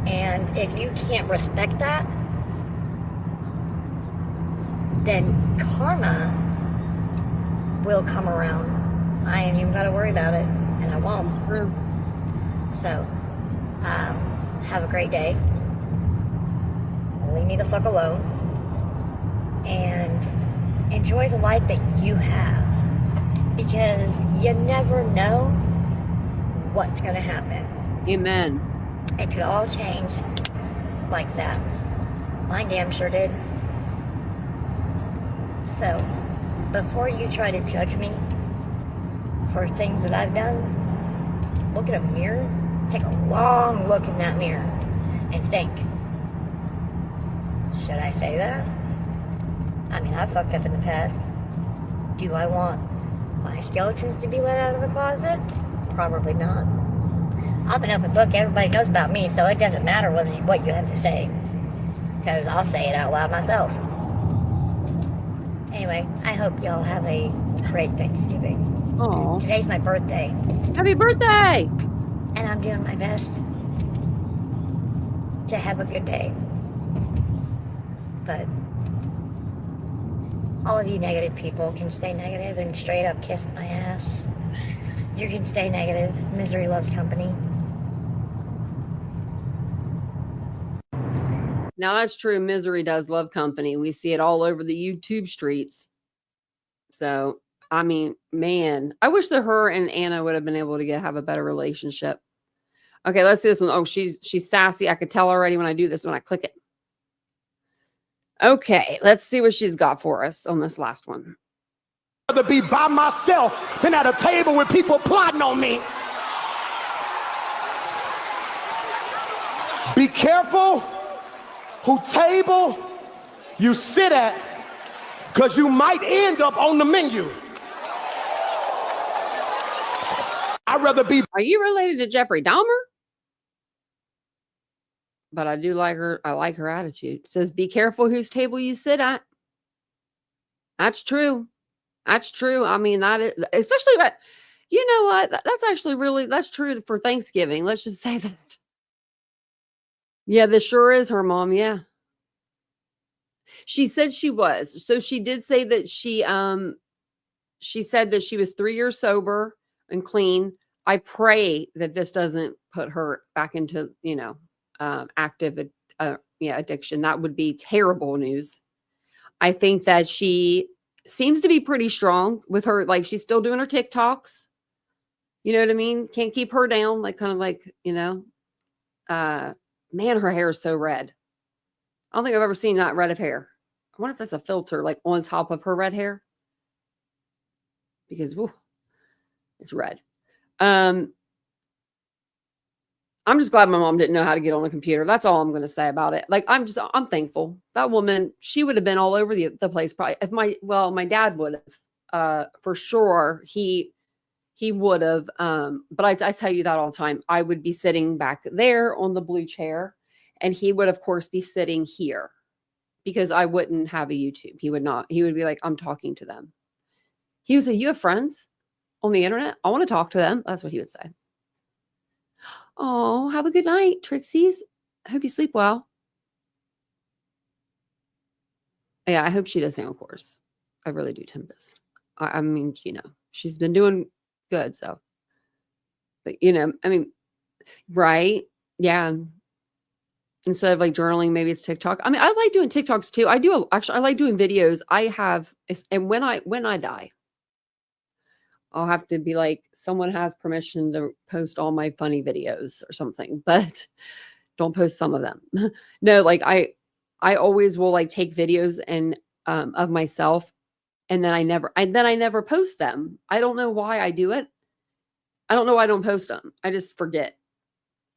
And if you can't respect that, then karma will come around. I ain't even got to worry about it, and I won't. True. So, have a great day. Leave me the fuck alone. And enjoy the life that you have. Because you never know what's going to happen. Amen. It could all change like that. Mine damn sure did. So, before you try to judge me for things that I've done, look at a mirror, take a long look in that mirror, and think, should I say that? I mean, I fucked up in the past. Do I want my skeletons to be let out of the closet? Probably not. I'm an open book. Everybody knows about me, so it doesn't matter what you have to say, because I'll say it out loud myself. Anyway, I hope y'all have a great Thanksgiving. Aww. Today's my birthday. Happy birthday! And I'm doing my best to have a good day. But all of you negative people can stay negative and straight up kiss my ass. You can stay negative. Misery loves company. Now that's true. Misery does love company. We see it all over the YouTube streets. So, I mean, man, I wish that her and Anna would have been able to have a better relationship. Okay, let's see this one. Oh, she's sassy. I could tell already when I do this, when I click it. Okay, let's see what she's got for us on this last one. I'd rather be by myself than at a table with people plotting on me. Be careful who table you sit at, because you might end up on the menu. I'd rather be. Are you related to Jeffrey Dahmer? But I do like her. I like her attitude. It says, be careful whose table you sit at. That's true. That's true. I mean, that is, especially, but you know what? That's actually really, that's true for Thanksgiving. Let's just say that. Yeah, this sure is her mom. Yeah. She said she was. So she did say that she said that she was 3 years sober and clean. I pray that this doesn't put her back into, active addiction. That would be terrible news. I think that she seems to be pretty strong with her. Like, she's still doing her TikToks. You know what I mean? Can't keep her down. Like, kind of like, man, her hair is so red. I don't think I've ever seen that red of hair. I wonder if that's a filter, like on top of her red hair. Because, woo, it's red. I'm just glad my mom didn't know how to get on a computer. That's all I'm going to say about it. Like, I'm thankful. That woman, she would have been all over the place. Probably if my dad would have, for sure. He would have. But I tell you that all the time. I would be sitting back there on the blue chair, and he would, of course, be sitting here because I wouldn't have a YouTube. He would not. He would be like, I'm talking to them. He would say, you have friends on the internet? I want to talk to them. That's what he would say. Oh, have a good night, Trixies. I hope you sleep well. Yeah, I hope she does of course. I really do, Tempest. I mean, she's been doing good, so. But, I mean, right? Yeah. Instead of like journaling, maybe it's TikTok. I mean, I like doing TikToks too. I like doing videos. And when I die, I'll have to be like, someone has permission to post all my funny videos or something, but don't post some of them. No, like I always will like take videos and of myself, and then I never post them. I don't know why I do it. I don't know why I don't post them. I just forget.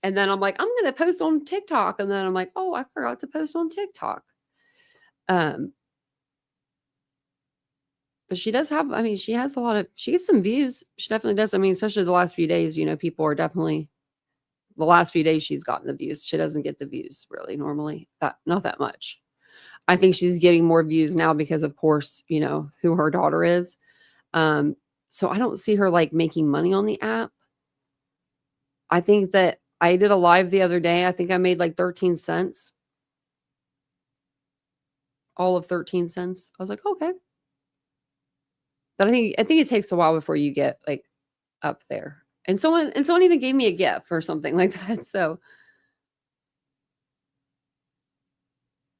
And then I'm like, I'm going to post on TikTok. And then I'm like, oh, I forgot to post on TikTok. But she does have, she has she gets some views. She definitely does. I mean, especially the last few days, people are definitely, the last few days she's gotten the views. She doesn't get the views really normally, not that much. I think she's getting more views now because, of course, who her daughter is. So I don't see her like making money on the app. I think that I did a live the other day. I think I made like 13 cents. All of 13 cents. I was like, okay. But I think it takes a while before you get like up there. And someone even gave me a gift or something like that. So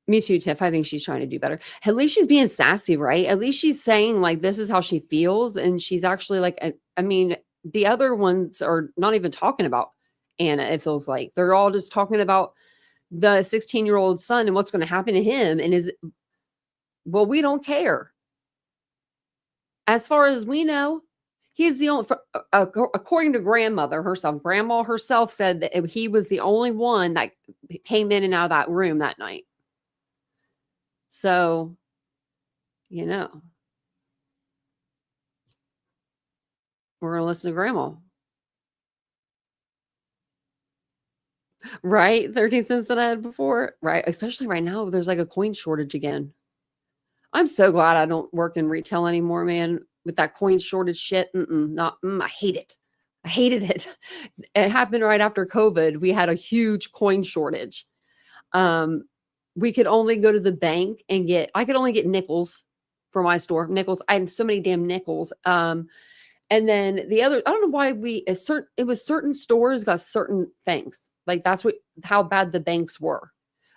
me too, Tiff. I think she's trying to do better. At least she's being sassy, right? At least she's saying like, this is how she feels. And she's actually like, the other ones are not even talking about Anna. It feels like they're all just talking about the 16-year-old son and what's going to happen to him. And well, we don't care. As far as we know, he's the only, according to grandmother herself, grandma herself said that he was the only one that came in and out of that room that night. So, we're going to listen to grandma. Right? 13 cents that I had before. Right? Especially right now, there's like a coin shortage again. I'm so glad I don't work in retail anymore, man, with that coin shortage shit. I hate it. I hated it. It happened right after COVID. We had a huge coin shortage. We could only go to the bank and I could only get nickels for my store. Nickels. I had so many damn nickels. And then the other, I don't know why it was certain stores got certain things. Like that's how bad the banks were.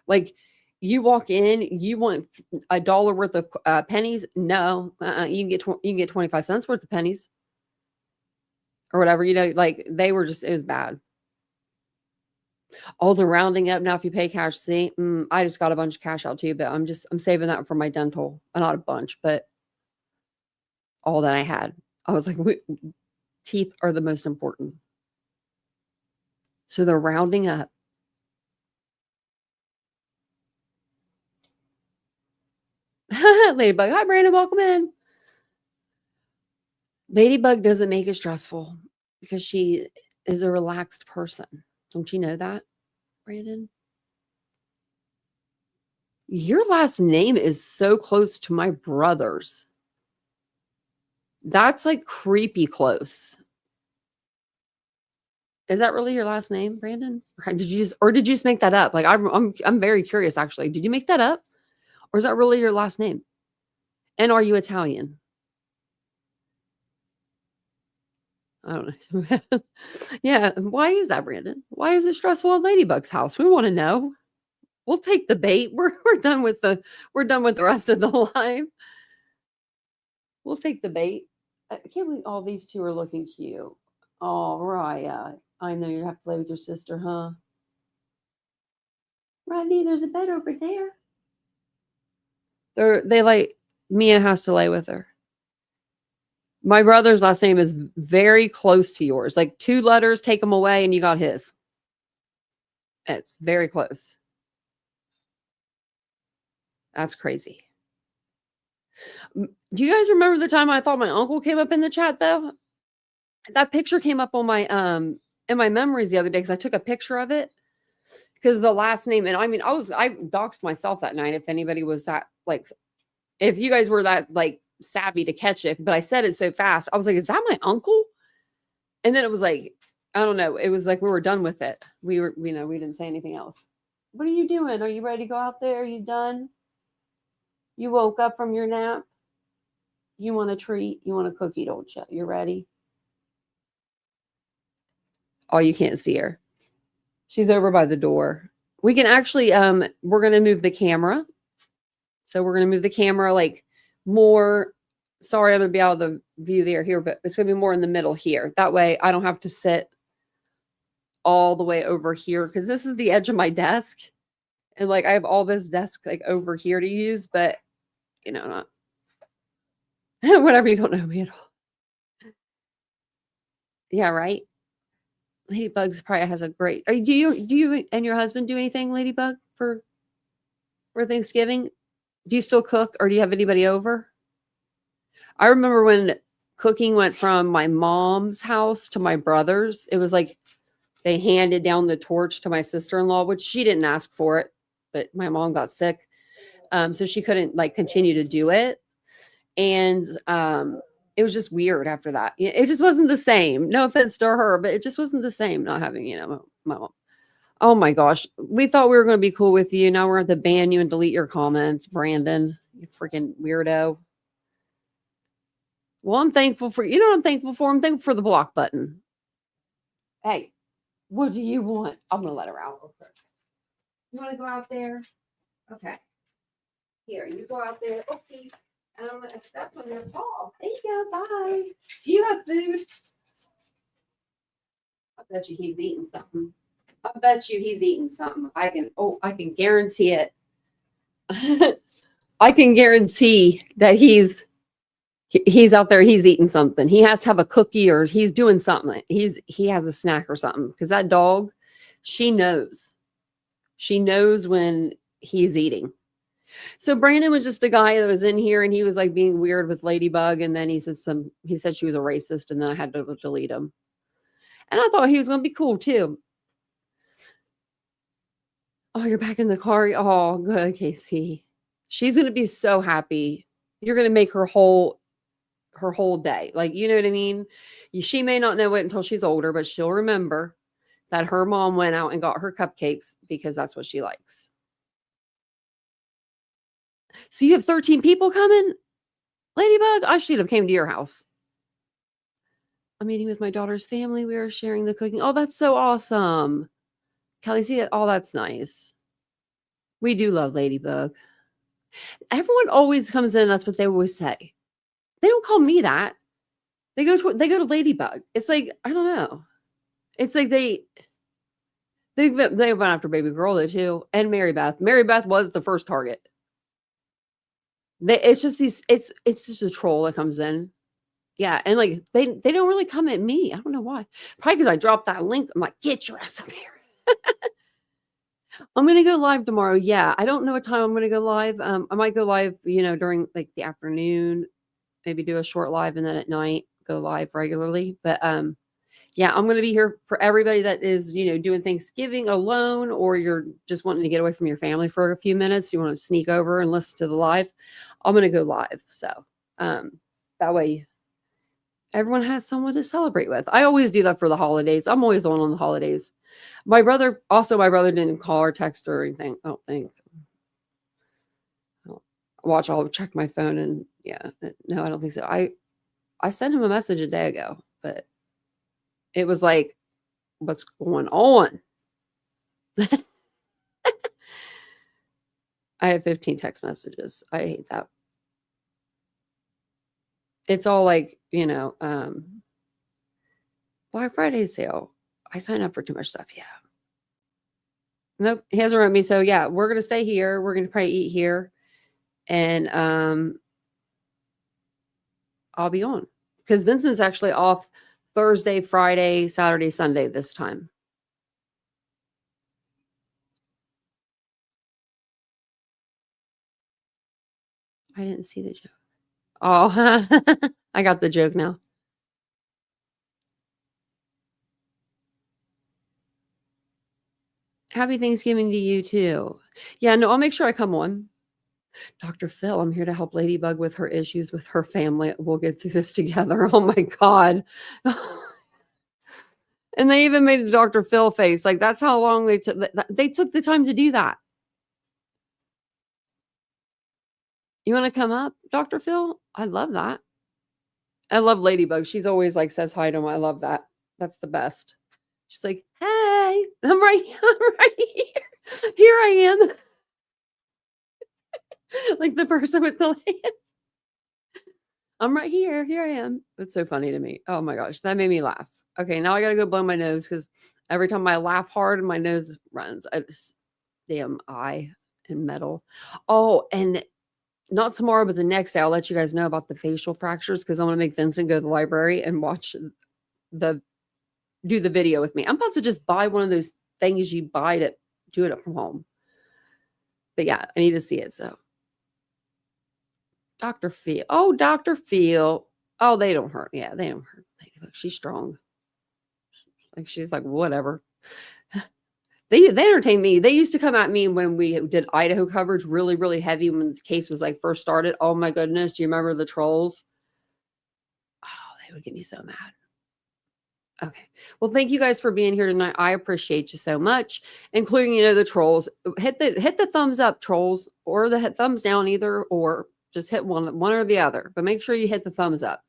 Like You walk in, you want $1 worth of pennies? No, you can get 25 cents worth of pennies or whatever. Like they were just, it was bad. Oh, the rounding up now. If you pay cash, see, I just got a bunch of cash out too, but I'm saving that for my dental. Not a bunch, but all that I had. I was like, teeth are the most important. So they're rounding up. Ladybug, hi Brandon, welcome in. Ladybug doesn't make it stressful because she is a relaxed person. Don't you know that, Brandon? Your last name is so close to my brother's. That's like creepy close. Is that really your last name, Brandon? Or did you just make that up? Like I'm very curious actually. Did you make that up? Or is that really your last name? And are you Italian? I don't know. Yeah. Why is that, Brandon? Why is it stressful at Ladybug's house? We want to know. We'll take the bait. We're done with the rest of the live. We'll take the bait. I can't believe all these two are looking cute. Oh, Raya. I know you have to lay with your sister, huh? Riley, there's a bed over there. They like Mia has to lay with her. My brother's last name is very close to yours. Like 2 letters, take them away, and you got his. It's very close. That's crazy. Do you guys remember the time I thought my uncle came up in the chat though? That picture came up on my in my memories the other day because I took a picture of it. Because the last name, and I mean, I doxed myself that night if anybody was that like, if you guys were that like savvy to catch it, but I said it so fast. I was like, is that my uncle? And then it was like, I don't know. It was like we were done with it. We were, we didn't say anything else. What are you doing? Are you ready to go out there? Are you done? You woke up from your nap? You want a treat? You want a cookie, don't you? You're ready? Oh, you can't see her. She's over by the door. We can actually, we're going to move the camera. So we're going to move the camera like more. Sorry, I'm going to be out of the view here, but it's going to be more in the middle here. That way I don't have to sit all the way over here because this is the edge of my desk. And like I have all this desk like over here to use, but not whatever, you don't know me at all. Yeah, right. Ladybug's probably has a great. Do you and your husband do anything, Ladybug, for Thanksgiving? Do you still cook, or do you have anybody over? I remember when cooking went from my mom's house to my brother's. It was like they handed down the torch to my sister-in-law, which she didn't ask for it, but my mom got sick, so she couldn't like continue to do it, and it was just weird after that. It just wasn't the same. No offense to her, but it just wasn't the same not having, my mom. Oh my gosh. We thought we were going to be cool with you. Now we're going to ban you and delete your comments, Brandon. You freaking weirdo. Well, I'm thankful for, what I'm thankful for? I'm thankful for the block button. Hey, what do you want? I'm going to let her out real quick. You want to go out there? Okay. Here, you go out there. Okay. And I'm going to step on your paw. Thank you. Bye. Do you have food? I bet you he's eating something. I can guarantee it. I can guarantee that he's out there. He's eating something. He has to have a cookie or he's doing something. He has a snack or something because that dog, she knows when he's eating. So Brandon was just a guy that was in here and he was like being weird with Ladybug. And then he said she was a racist and then I had to delete him. And I thought he was going to be cool too. Oh, you're back in the car. Oh, good, Casey. She's going to be so happy. You're going to make her whole day. Like, you know what I mean? She may not know it until she's older, but she'll remember that her mom went out and got her cupcakes because that's what she likes. So you have 13 people coming? Ladybug, I should have came to your house. I'm eating with my daughter's family. We are sharing the cooking. Oh, that's so awesome. Kelly, see it? Oh, that's nice. We do love Ladybug. Everyone always comes in, that's what they always say. They don't call me that. They go to Ladybug. It's like, I don't know. It's like they went after baby girl though too, and Mary Beth. Mary Beth was the first target. It's just it's just a troll that comes in. Yeah, and like they don't really come at me. I don't know why. Probably because I dropped that link. I'm like, get your ass up here. I'm gonna go live tomorrow. Yeah, I don't know what time I'm gonna go live. I might go live, during like the afternoon, maybe do a short live, and then at night go live regularly. But yeah, I'm gonna be here for everybody that is, doing Thanksgiving alone, or you're just wanting to get away from your family for a few minutes. You want to sneak over and listen to the live. I'm gonna go live, so that way everyone has someone to celebrate with. I always do that for the holidays. I'm always on the holidays. My brother didn't call or text or anything. I don't think. I'll check my phone and yeah, no, I don't think so. I sent him a message a day ago, but it was like, what's going on? I have 15 text messages. I hate that. It's all like, Black Friday sale. I signed up for too much stuff. Yeah. Nope. He hasn't wrote me. So yeah, we're going to stay here. We're going to probably eat here. And I'll be on because Vincent's actually off Thursday, Friday, Saturday, Sunday this time. I didn't see the joke. Oh, I got the joke now. Happy Thanksgiving to you too. Yeah, no, I'll make sure I come on. Dr. Phil, I'm here to help Ladybug with her issues with her family. We'll get through this together. Oh my God. And they even made the Dr. Phil face. Like that's how long they took. They took the time to do that. You want to come up, Dr. Phil? I love that. I love Ladybug. She's always like says hi to him. I love that. That's the best. She's like, hey, I'm right here. Here I am. Like the person with the land. I'm right here. Here I am. It's so funny to me. Oh my gosh. That made me laugh. Okay, now I got to go blow my nose because every time I laugh hard, my nose runs. I just, damn eye and metal. Oh, and not tomorrow, but the next day, I'll let you guys know about the facial fractures because I'm going to make Vincent go to the library and do the video with me. I'm about to just buy one of those things you buy to do it from home. But yeah, I need to see it. So Dr. Phil. Oh, Dr. Phil. Oh, they don't hurt. Yeah, they don't hurt. She's strong. Like she's like, whatever. They entertain me. They used to come at me when we did Idaho coverage really, really heavy when the case was like first started. Oh my goodness. Do you remember the trolls? Oh, they would get me so mad. Okay. Well, thank you guys for being here tonight. I appreciate you so much, including, the trolls. Hit the thumbs up, trolls, or the thumbs down either, or just hit one or the other, but make sure you hit the thumbs up.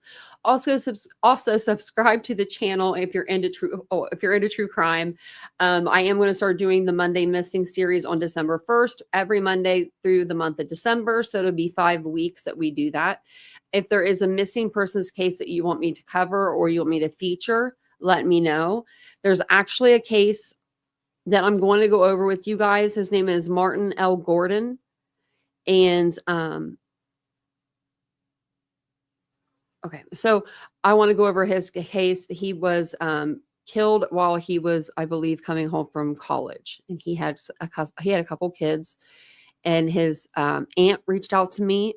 Also subscribe to the channel if you're into true crime. I am going to start doing the Monday Missing series on December 1st, every Monday through the month of December. So it'll be 5 weeks that we do that. If there is a missing persons case that you want me to cover or you want me to feature, let me know. There's actually a case that I'm going to go over with you guys. His name is Martin L. Gordon. And okay, so I want to go over his case. He was killed while he was, I believe, coming home from college, and he had a couple kids. And his aunt reached out to me,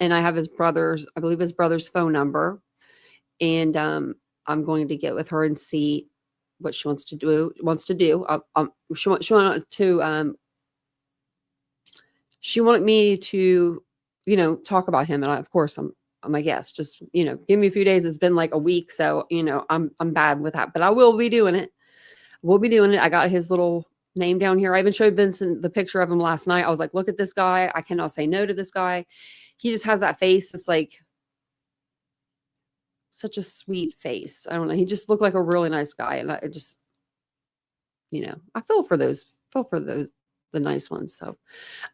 and I have his brother's phone number, and I'm going to get with her and see what she wants to do. She wanted me to, talk about him, and of course I'm like, yes, just, give me a few days. It's been like a week. So, I'm bad with that, but I will be doing it. We'll be doing it. I got his little name down here. I even showed Vincent the picture of him last night. I was like, look at this guy. I cannot say no to this guy. He just has that face that's like such a sweet face. I don't know. He just looked like a really nice guy. And I just, I feel for those the nice ones. So,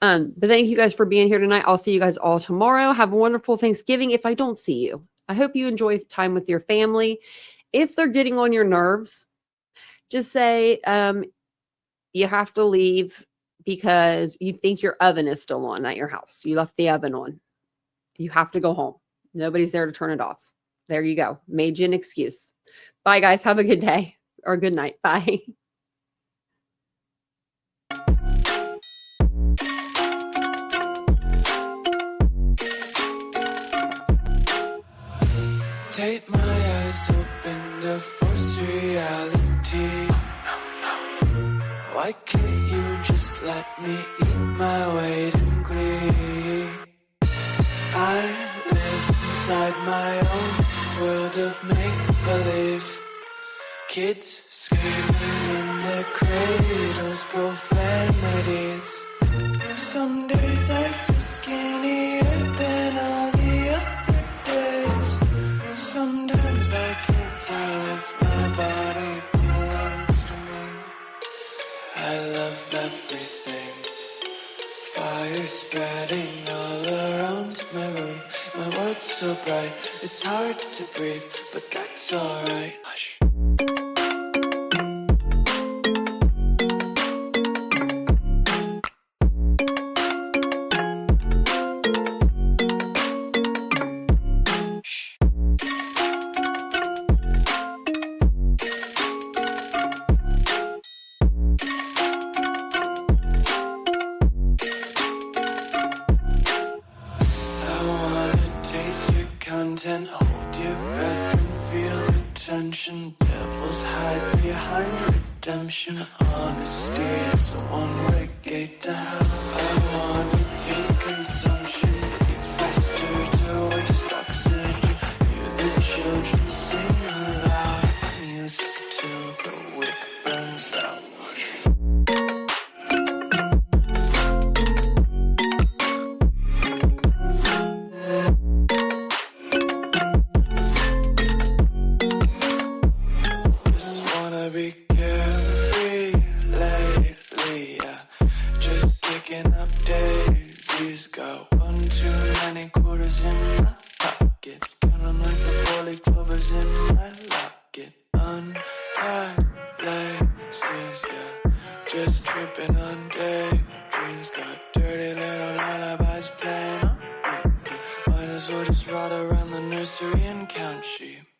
but thank you guys for being here tonight. I'll see you guys all tomorrow. Have a wonderful Thanksgiving. If I don't see you, I hope you enjoy time with your family. If they're getting on your nerves, just say, you have to leave because you think your oven is still on at your house. You left the oven on. You have to go home. Nobody's there to turn it off. There you go. Made you an excuse. Bye, guys. Have a good day or good night. Bye. Take my eyes open to force reality. Why can't you just let me eat my weight in glee? I live inside my own world of make-believe. Kids screaming in their cradles, profanities. Some days I feel skinnier than all the other days. Sometimes I can't tell if my body belongs to me. I love everything. Fire spreading all around my room. My world's so bright, it's hard to breathe, but that's alright. Hush. Hold your breath and feel the tension. Devils hide behind redemption. Honesty is a one-way gate to hell. I wanna taste consumption. Eat faster to waste oxygen. Hear the children sing aloud. It's music till the wick burns out. Be carefree lately, yeah. Just picking up daisies. Got one too many quarters in my pockets. Count 'em like the 4-leaf clovers in my locket. Untied laces, yeah. Just tripping on daydreams. Got dirty little lullabies playing on repeat. Might as well just ride around the nursery and count sheep.